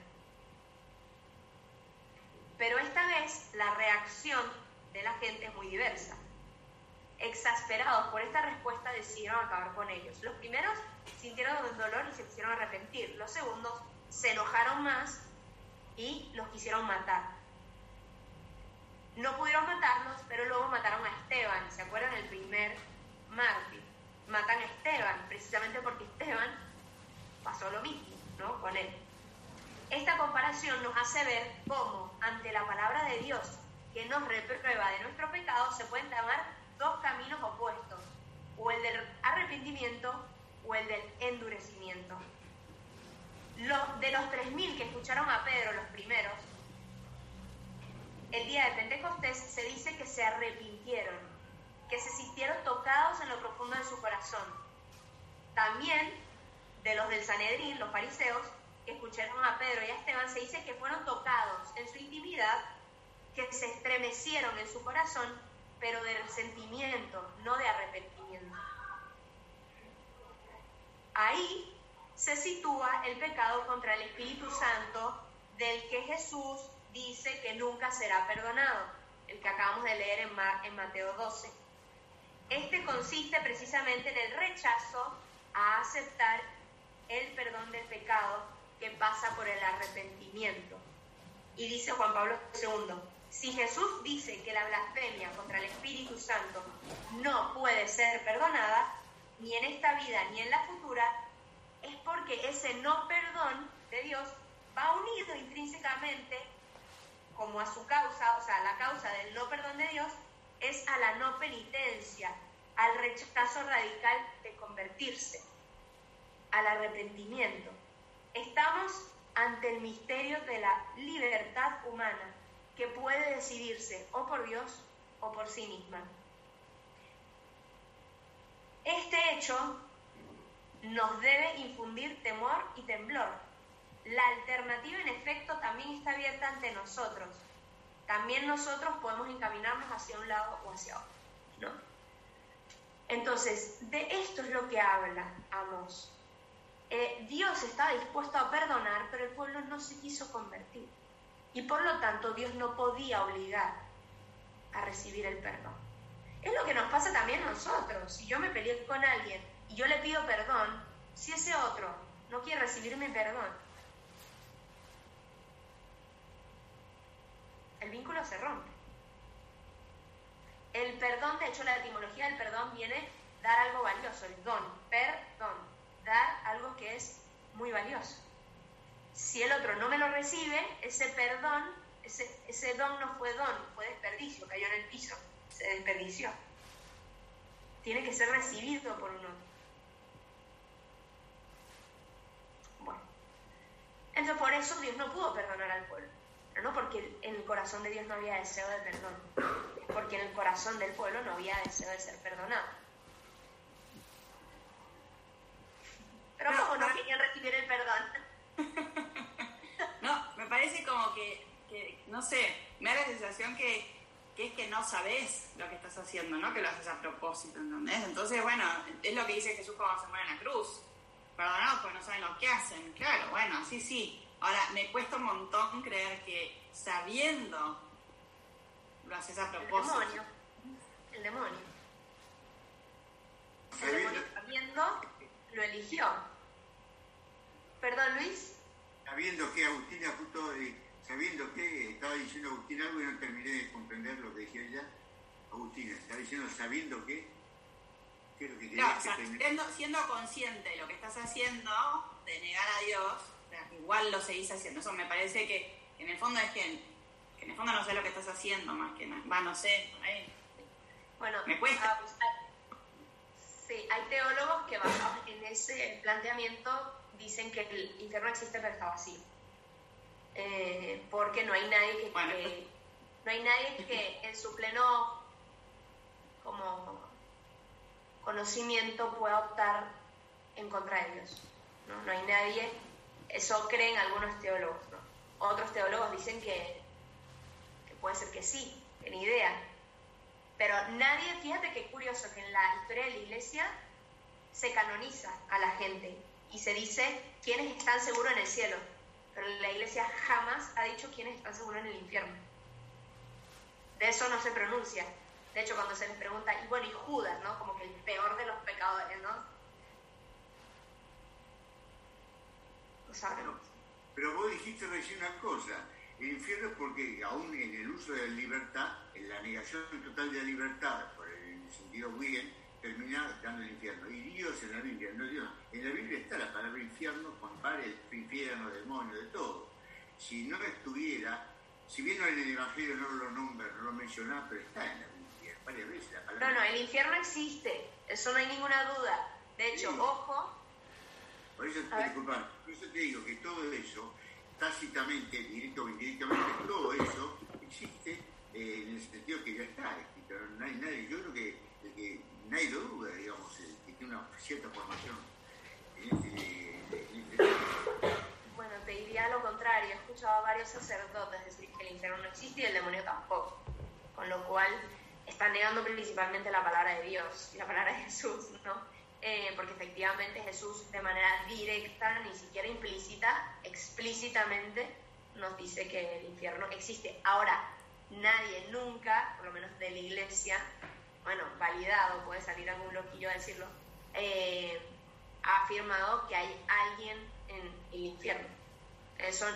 Pero esta vez la reacción de la gente es muy diversa. Exasperados por esta respuesta decidieron acabar con ellos. Los primeros sintieron dolor y se quisieron arrepentir. Los segundos se enojaron más y los quisieron matar. No pudieron matarlos, pero luego mataron a Esteban. ¿Se acuerdan? El primer mártir. Matan a Esteban, precisamente porque Esteban pasó lo mismo, ¿no? Con él. Esta comparación nos hace ver cómo, ante la palabra de Dios que nos reprueba de nuestro pecado, se pueden tomar dos caminos opuestos, o el del arrepentimiento o el del endurecimiento. De los 3.000 que escucharon a Pedro, los primeros, el día de Pentecostés se dice que se arrepintieron, que se sintieron tocados en lo profundo de su corazón. También de los del Sanedrín, los fariseos, que escucharon a Pedro y a Esteban, se dice que fueron tocados en su intimidad, que se estremecieron en su corazón, pero de resentimiento, no de arrepentimiento. Ahí se sitúa el pecado contra el Espíritu Santo, del que Jesús dice que nunca será perdonado, el que acabamos de leer en Mateo 12. Este consiste precisamente en el rechazo a aceptar el perdón del pecado que pasa por el arrepentimiento. Y dice Juan Pablo II, si Jesús dice que la blasfemia contra el Espíritu Santo no puede ser perdonada, ni en esta vida ni en la futura, es porque ese no perdón de Dios va unido intrínsecamente como a su causa, o sea, la causa del no perdón de Dios es a la no penitencia, al rechazo radical de convertirse, al arrepentimiento. Estamos ante el misterio de la libertad humana, que puede decidirse o por Dios o por sí misma. Este hecho nos debe infundir temor y temblor. La alternativa, en efecto, también está abierta ante nosotros. También nosotros podemos encaminarnos hacia un lado o hacia otro, ¿no? Entonces, de esto es lo que habla Amós. Dios estaba dispuesto a perdonar, pero el pueblo no se quiso convertir. Y por lo tanto, Dios no podía obligar a recibir el perdón. Es lo que nos pasa también a nosotros. Si yo me peleé con alguien y yo le pido perdón, si ese otro no quiere recibir mi perdón, el vínculo se rompe. El perdón, de hecho, la etimología del perdón viene dar algo valioso, el don, perdón, dar algo que es muy valioso. Si el otro no me lo recibe, ese perdón, ese don no fue don, fue desperdicio, cayó en el piso, se desperdició. Tiene que ser recibido por un otro. Bueno, entonces por eso Dios no pudo perdonar al pueblo, pero no porque en el corazón de Dios no había deseo de perdón, es porque en el corazón del pueblo no había deseo de ser perdonado. Pero ¿cómo no querían recibir el perdón? No, me parece como que, no sé, me da la sensación que es que no sabes lo que estás haciendo, ¿no? Que lo haces a propósito, ¿entendés? Entonces, bueno, es lo que dice Jesús cuando se muere en la cruz. Perdonados porque no saben lo que hacen. Claro, bueno, sí. Ahora, me cuesta un montón creer que sabiendo lo haces a propósito. El demonio. Sabiendo, lo eligió. Perdón, Luis. Sabiendo que Agustina, justo sabiendo que estaba diciendo Agustina algo y no terminé de comprender lo que decía ella. Agustina, estaba diciendo sabiendo que, ¿qué es lo que quería? No, siendo consciente de lo que estás haciendo, de negar a Dios, o sea, igual lo seguís haciendo. Eso me parece que en el fondo es que en el fondo no sé lo que estás haciendo, más que nada. No sé, ahí. Bueno, me cuesta. Sí, hay teólogos que basados en ese planteamiento dicen que el infierno existe pero está vacío. Porque no hay nadie no hay nadie que en su pleno como conocimiento pueda optar en contra de Dios, ¿no? No hay nadie, eso creen algunos teólogos, ¿no? Otros teólogos dicen que puede ser que sí, que ni idea. Pero nadie, fíjate qué curioso, que en la historia de la Iglesia se canoniza a la gente y se dice quiénes están seguros en el cielo, pero la Iglesia jamás ha dicho quiénes están seguros en el infierno. De eso no se pronuncia. De hecho, cuando se les pregunta, y bueno, y Judas, ¿no? Como que el peor de los pecadores, ¿no? No sabemos. Pero vos dijiste recién una cosa, el infierno es porque aún en el uso de la libertad, en la negación total de la libertad, por el sentido bien, termina dando el infierno. Y Dios en la Biblia, no Dios, en la Biblia está la palabra infierno, compare el infierno, demonio, de todo. Si no estuviera, si bien en el Evangelio no lo nombra, no lo menciona, pero está en la Biblia varias veces la palabra. No, el infierno existe, eso no hay ninguna duda. De hecho, sí. Ojo. Por eso, disculpa, por eso te digo que todo eso, tácitamente, directo o indirectamente, todo eso existe en el sentido que ya está escrito. Nadie, yo creo que nadie lo duda, digamos, que tiene una cierta formación en este Bueno, te diría lo contrario. He escuchado a varios sacerdotes decir que el infierno no existe y el demonio tampoco. Con lo cual, están negando principalmente la palabra de Dios y la palabra de Jesús, ¿no? Porque efectivamente Jesús de manera directa, ni siquiera implícita, explícitamente nos dice que el infierno existe. Ahora, nadie nunca, por lo menos de la Iglesia, bueno, validado, puede salir algún loquillo a decirlo, ha afirmado que hay alguien en el infierno. Eso,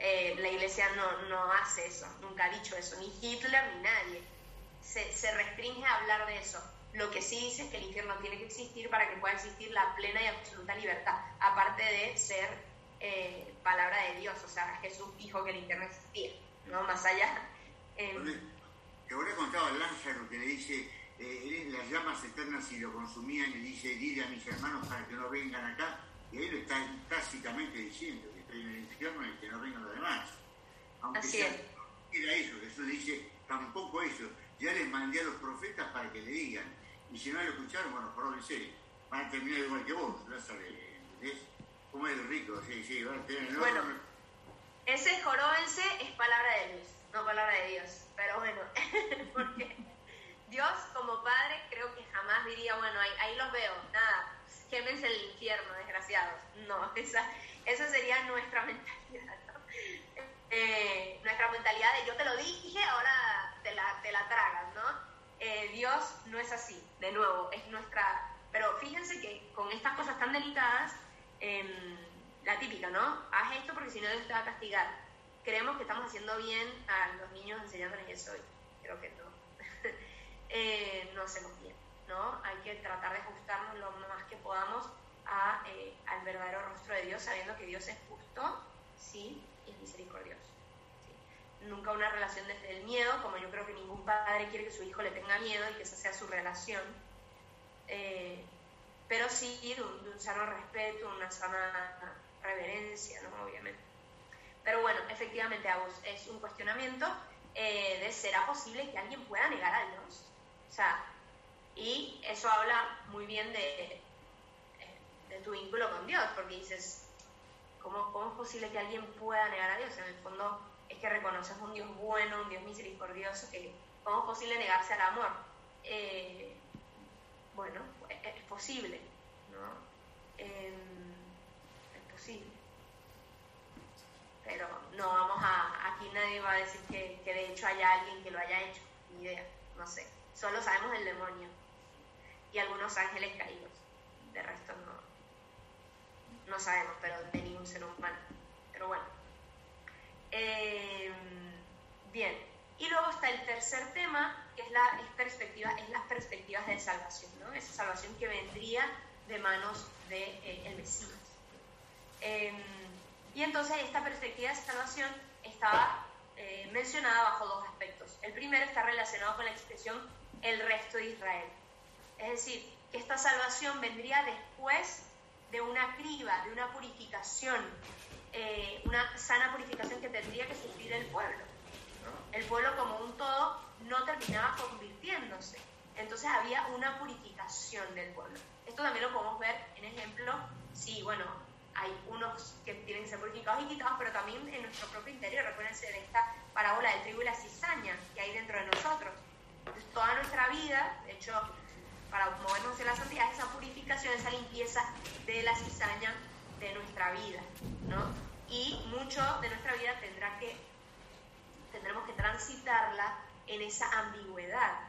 la Iglesia no hace eso, nunca ha dicho eso, ni Hitler ni nadie. Se restringe a hablar de eso. Lo que sí dice es que el infierno tiene que existir para que pueda existir la plena y absoluta libertad, aparte de ser palabra de Dios. O sea, Jesús dijo que el infierno existía, ¿no? Más allá. Que ahora contaba Lázaro que le dice, las llamas eternas y lo consumían, y dice, dile a mis hermanos para que no vengan acá, y ahí lo está tácitamente diciendo, que estoy en el infierno y que no vengan los demás. Aunque así sea, era eso, Jesús dice, tampoco eso, ya les mandé a los profetas para que le digan. Y si no lo escucharon, bueno, jódense, van a terminar igual que vos, Lázaro, ¿entendés? Como el rico, sí, van a tener... Bueno, ese joróbense es palabra de Dios, no palabra de Dios, pero bueno, porque Dios como Padre creo que jamás diría, bueno, ahí los veo, nada, quémense en el infierno, desgraciados. No, esa sería nuestra mentalidad, ¿no? Nuestra mentalidad de yo te lo dije, ahora te la tragas, ¿no? Dios no es así, de nuevo, es nuestra... Pero fíjense que con estas cosas tan delicadas, la típica, ¿no? Haz esto porque si no Dios te va a castigar. Creemos que estamos haciendo bien a los niños enseñándoles eso y creo que no. No hacemos bien, ¿no? Hay que tratar de ajustarnos lo más que podamos al verdadero rostro de Dios, sabiendo que Dios es justo, sí, y es misericordioso. Nunca una relación desde el miedo, como yo creo que ningún padre quiere que su hijo le tenga miedo y que esa sea su relación, pero sí de un sano respeto, una sana reverencia, ¿no? Obviamente. Pero bueno, efectivamente, Agus, es un cuestionamiento de ¿será posible que alguien pueda negar a Dios? O sea, y eso habla muy bien de tu vínculo con Dios, porque dices, ¿cómo es posible que alguien pueda negar a Dios? En el fondo es que reconoces un Dios bueno, un Dios misericordioso, que ¿cómo es posible negarse al amor? Bueno, es posible, ¿no? Es posible. Pero no vamos aquí nadie va a decir que de hecho haya alguien que lo haya hecho, ni idea, no sé. Solo sabemos del demonio y algunos ángeles caídos. De resto no sabemos, pero de ningún ser humano. Pero bueno. Bien, y luego está el tercer tema, que es las perspectivas de salvación, ¿no? Esa salvación que vendría de manos del Mesías. Y entonces esta perspectiva de salvación estaba mencionada bajo dos aspectos. El primero está relacionado con la expresión el resto de Israel. Es decir, que esta salvación vendría después de una criba, de una purificación, una sana purificación que tendría que sufrir el pueblo, ¿no? El pueblo como un todo no terminaba convirtiéndose. Entonces había una purificación del pueblo. Esto también lo podemos ver en ejemplo, sí, bueno, hay unos que tienen que ser purificados y quitados, pero también en nuestro propio interior. Recuérdense de esta parábola del trigo y la cizaña que hay dentro de nosotros. Entonces, toda nuestra vida, de hecho, para movernos en la santidad, esa purificación, esa limpieza de la cizaña de nuestra vida, ¿no? Y mucho de nuestra vida tendremos que transitarla en esa ambigüedad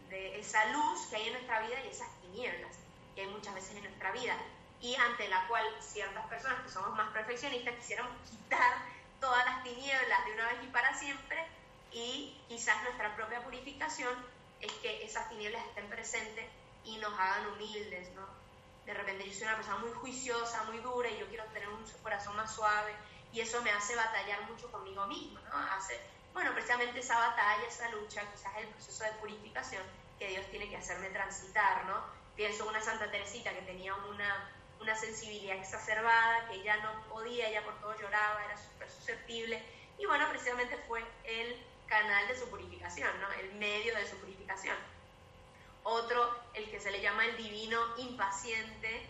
de esa luz que hay en nuestra vida y esas tinieblas que hay muchas veces en nuestra vida, y ante la cual ciertas personas que somos más perfeccionistas quisiéramos quitar todas las tinieblas de una vez y para siempre, y quizás nuestra propia purificación es que esas tinieblas estén presentes y nos hagan humildes, ¿no? De repente yo soy una persona muy juiciosa, muy dura, y yo quiero tener un corazón más suave, y eso me hace batallar mucho conmigo mismo, ¿no? Precisamente esa batalla, esa lucha, quizás el proceso de purificación que Dios tiene que hacerme transitar, ¿no? Pienso en una Santa Teresita que tenía una sensibilidad exacerbada, que ella no podía, ella por todo lloraba, era súper susceptible, y bueno, precisamente fue el canal de su purificación, ¿no? El medio de su purificación. Otro, el que se le llama el divino impaciente,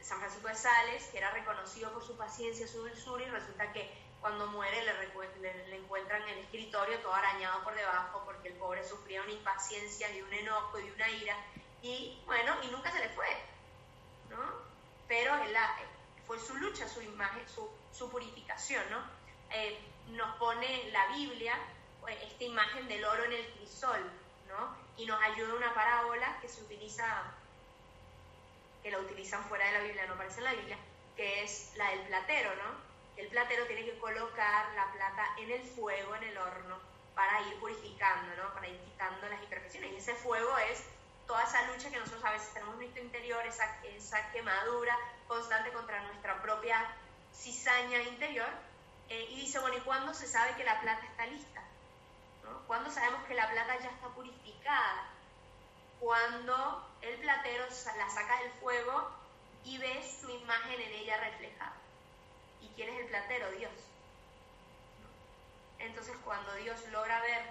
San Francisco de Sales, que era reconocido por su paciencia, su dulzura, y resulta que cuando muere le encuentran el escritorio todo arañado por debajo, porque el pobre sufría una impaciencia y un enojo y una ira, y bueno, y nunca se le fue, ¿no? Pero fue su lucha, su imagen, su purificación, ¿no? Nos pone la Biblia esta imagen del oro en el crisol, ¿no? Y nos ayuda una parábola que la utilizan fuera de la Biblia, no aparece en la Biblia, que es la del platero, ¿no? El platero tiene que colocar la plata en el fuego, en el horno, para ir purificando, ¿no? Para ir quitando las imperfecciones. Y ese fuego es toda esa lucha que nosotros a veces tenemos en nuestro interior, esa quemadura constante contra nuestra propia cizaña interior. Y dice, bueno, ¿y cuándo se sabe que la plata está lista? ¿No? ¿Cuándo sabemos que la plata ya está purificada? Cuando el platero la saca del fuego y ves su imagen en ella reflejada. ¿Y quién es el platero? Dios. Entonces, cuando Dios logra ver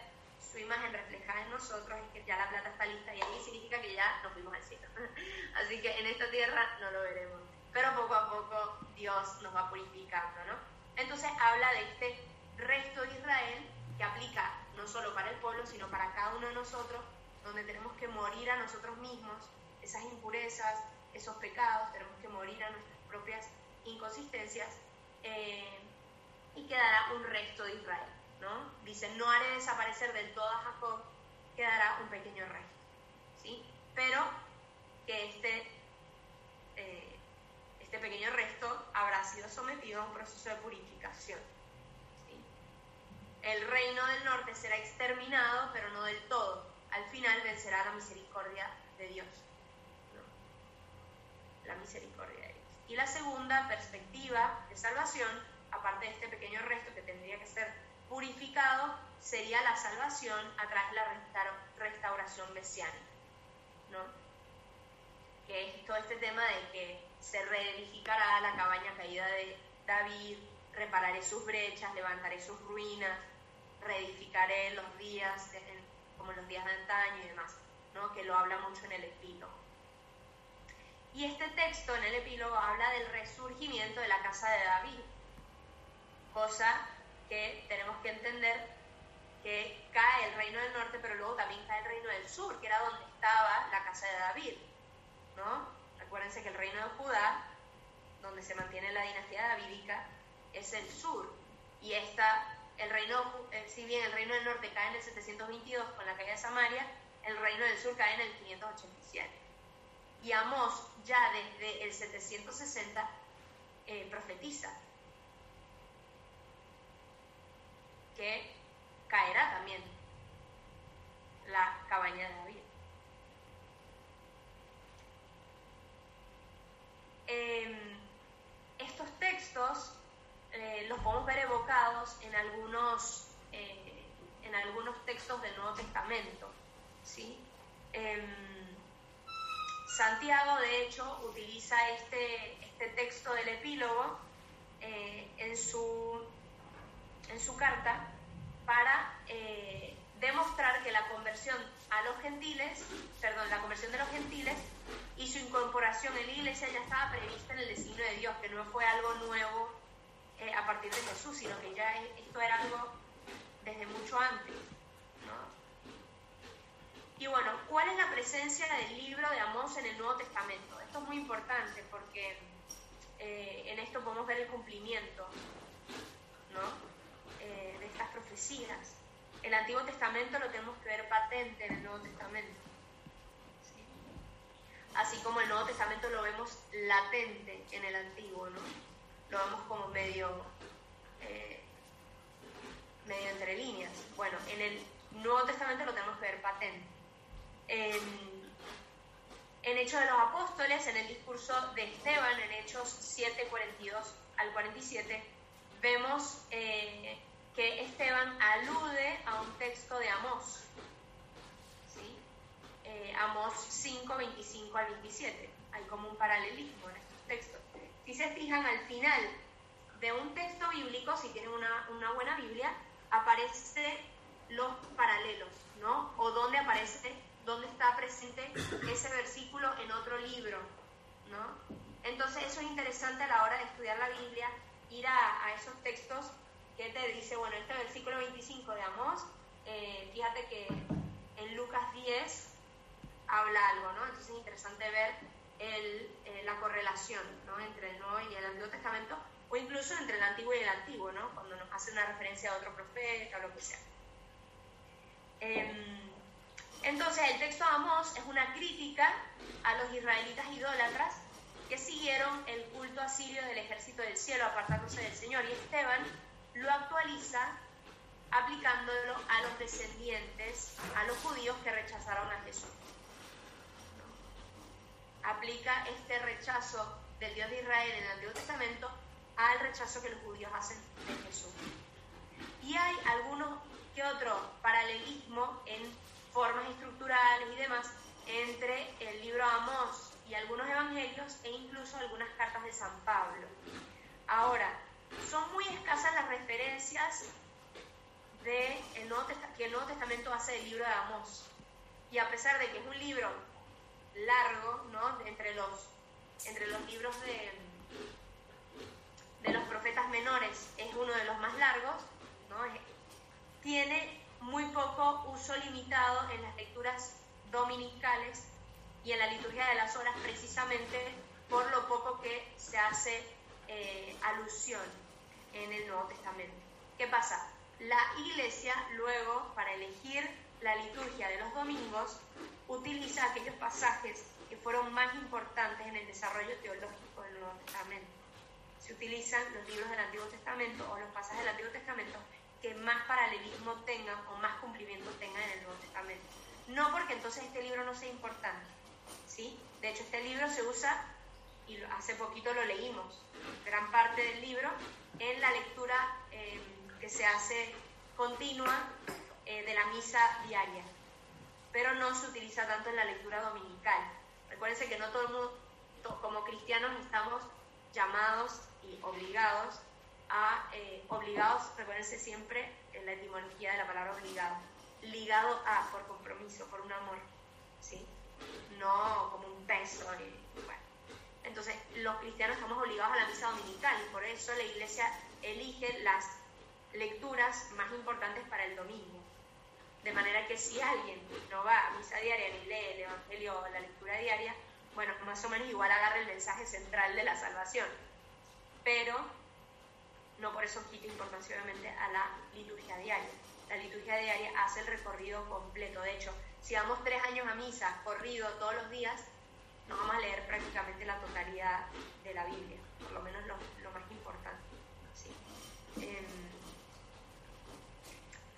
su imagen reflejada en nosotros, es que ya la plata está lista, y ahí significa que ya nos fuimos al cielo. Así que en esta tierra no lo veremos, pero poco a poco Dios nos va purificando, ¿no? Entonces habla de este resto de Israel que aplica no solo para el pueblo, sino para cada uno de nosotros, donde tenemos que morir a nosotros mismos, esas impurezas, esos pecados, tenemos que morir a nuestras propias inconsistencias, y quedará un resto de Israel, ¿no? Dice, no haré desaparecer del todo a Jacob, quedará un pequeño resto, ¿sí? Pero que este pequeño resto habrá sido sometido a un proceso de purificación, ¿sí? El reino del norte será exterminado, pero no del todo. Al final vencerá la misericordia de Dios, ¿no? La misericordia de Dios. Y la segunda perspectiva de salvación, aparte de este pequeño resto que tendría que ser purificado, sería la salvación a través de la restauración mesiánica, ¿no? Que es todo este tema de que se reedificará la cabaña caída de David, repararé sus brechas, levantaré sus ruinas, reedificaré los días como los días de antaño y demás, ¿no? Que lo habla mucho en el epílogo. Y este texto en el epílogo habla del resurgimiento de la casa de David, cosa que tenemos que entender que cae el reino del norte, pero luego también cae el reino del sur, que era donde estaba la casa de David, ¿no? Acuérdense que el reino de Judá, donde se mantiene la dinastía davídica, es el sur, y si bien el reino del norte cae en el 722 con la caída de Samaria, el reino del sur cae en el 587. Y Amós ya desde el 760 profetiza que caerá también la cabaña de David. Estos textos los podemos ver evocados en algunos textos del Nuevo Testamento, ¿sí? Santiago, de hecho, utiliza este texto del epílogo en su carta para demostrar que la conversión a los gentiles, la conversión de los gentiles y su incorporación en la iglesia ya estaba prevista en el designio de Dios, que no fue algo nuevo a partir de Jesús, sino que ya esto era algo desde mucho antes, ¿no? Y bueno, ¿cuál es la presencia del libro de Amós en el Nuevo Testamento? Esto es muy importante porque en esto podemos ver el cumplimiento, ¿no? De estas profecías. El Antiguo Testamento lo tenemos que ver patente en el Nuevo Testamento, ¿sí? Así como el Nuevo Testamento lo vemos latente en el Antiguo, ¿no? Lo vemos como medio entre líneas. Bueno, en el Nuevo Testamento lo tenemos que ver patente. En Hechos de los Apóstoles, en el discurso de Esteban, en Hechos 7, 42 al 47, vemos que Esteban alude a un texto de Amós, ¿sí? Amós 5, 25 al 27. Hay como un paralelismo en estos textos. Si se fijan, al final de un texto bíblico, si tienen una buena Biblia, aparecen los paralelos, ¿no? O dónde está presente ese versículo en otro libro, ¿no? Entonces eso es interesante a la hora de estudiar la Biblia, ir a esos textos que te dice, bueno, este versículo 25 de Amós, fíjate que en Lucas 10 habla algo, ¿no? Entonces es interesante ver la correlación, ¿no? Entre el Nuevo y el Antiguo Testamento, o incluso entre el Antiguo y el Antiguo, ¿no? Cuando nos hace una referencia a otro profeta o lo que sea. Entonces el texto de Amós es una crítica a los israelitas idólatras que siguieron el culto asirio del ejército del cielo apartándose del Señor, y Esteban lo actualiza aplicándolo a los descendientes, a los judíos que rechazaron a Jesús. Aplica este rechazo del Dios de Israel en el Antiguo Testamento al rechazo que los judíos hacen de Jesús. Y hay algunos que otro paralelismo en formas estructurales y demás entre el libro de Amós y algunos evangelios e incluso algunas cartas de San Pablo. Ahora, son muy escasas las referencias que el Nuevo Testamento hace del libro de Amós. Y a pesar de que es un libro largo, ¿no? Entre los libros de los profetas menores es uno de los más largos, ¿no? Tiene muy poco uso limitado en las lecturas dominicales y en la liturgia de las horas, precisamente por lo poco que se hace alusión en el Nuevo Testamento. ¿Qué pasa? La Iglesia luego, para elegir la liturgia de los domingos, utiliza aquellos pasajes que fueron más importantes en el desarrollo teológico del Nuevo Testamento. Se utilizan los libros del Antiguo Testamento o los pasajes del Antiguo Testamento que más paralelismo tengan o más cumplimiento tengan en el Nuevo Testamento. No porque entonces este libro no sea importante, ¿sí? De hecho, este libro se usa, y hace poquito lo leímos, gran parte del libro, en la lectura que se hace continua de la misa diaria, pero no se utiliza tanto en la lectura dominical. Recuérdense que no todo el mundo, como cristianos, estamos llamados y obligados, recuérdense siempre en la etimología de la palabra obligado, ligado a, por compromiso, por un amor, ¿sí? No como un peso. Bueno. Entonces, los cristianos estamos obligados a la misa dominical y por eso la Iglesia elige las lecturas más importantes para el domingo. De manera que si alguien no va a misa diaria ni lee el Evangelio o la lectura diaria, bueno, más o menos igual agarra el mensaje central de la salvación. Pero no por eso quita importancia obviamente a la liturgia diaria. La liturgia diaria hace el recorrido completo. De hecho, si vamos 3 años a misa, corrido todos los días, nos vamos a leer prácticamente la totalidad de la Biblia, por lo menos lo más importante, ¿sí?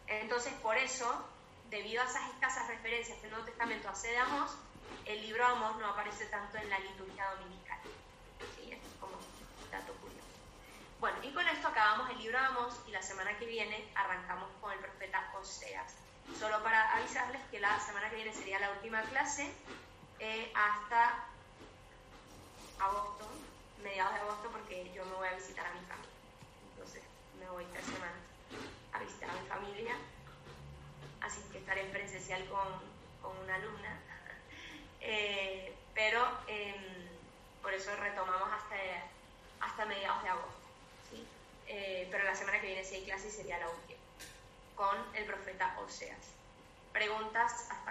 Entonces, por eso, debido a esas escasas referencias que el Nuevo Testamento hace de Amós, el libro de Amós no aparece tanto en la liturgia dominical, ¿sí? Esto es como dato curioso. Bueno, y con esto acabamos el libro de Amós y la semana que viene arrancamos con el profeta Oseas. Solo para avisarles que la semana que viene sería la última clase hasta agosto, mediados de agosto, porque yo me voy a visitar a mi familia. Entonces me voy 3 semanas a visitar a mi familia, así que estaré en presencial con una alumna, pero por eso retomamos hasta mediados de agosto, ¿sí? Pero la semana que viene sí hay clase y sería la última, con el profeta Oseas. Preguntas hasta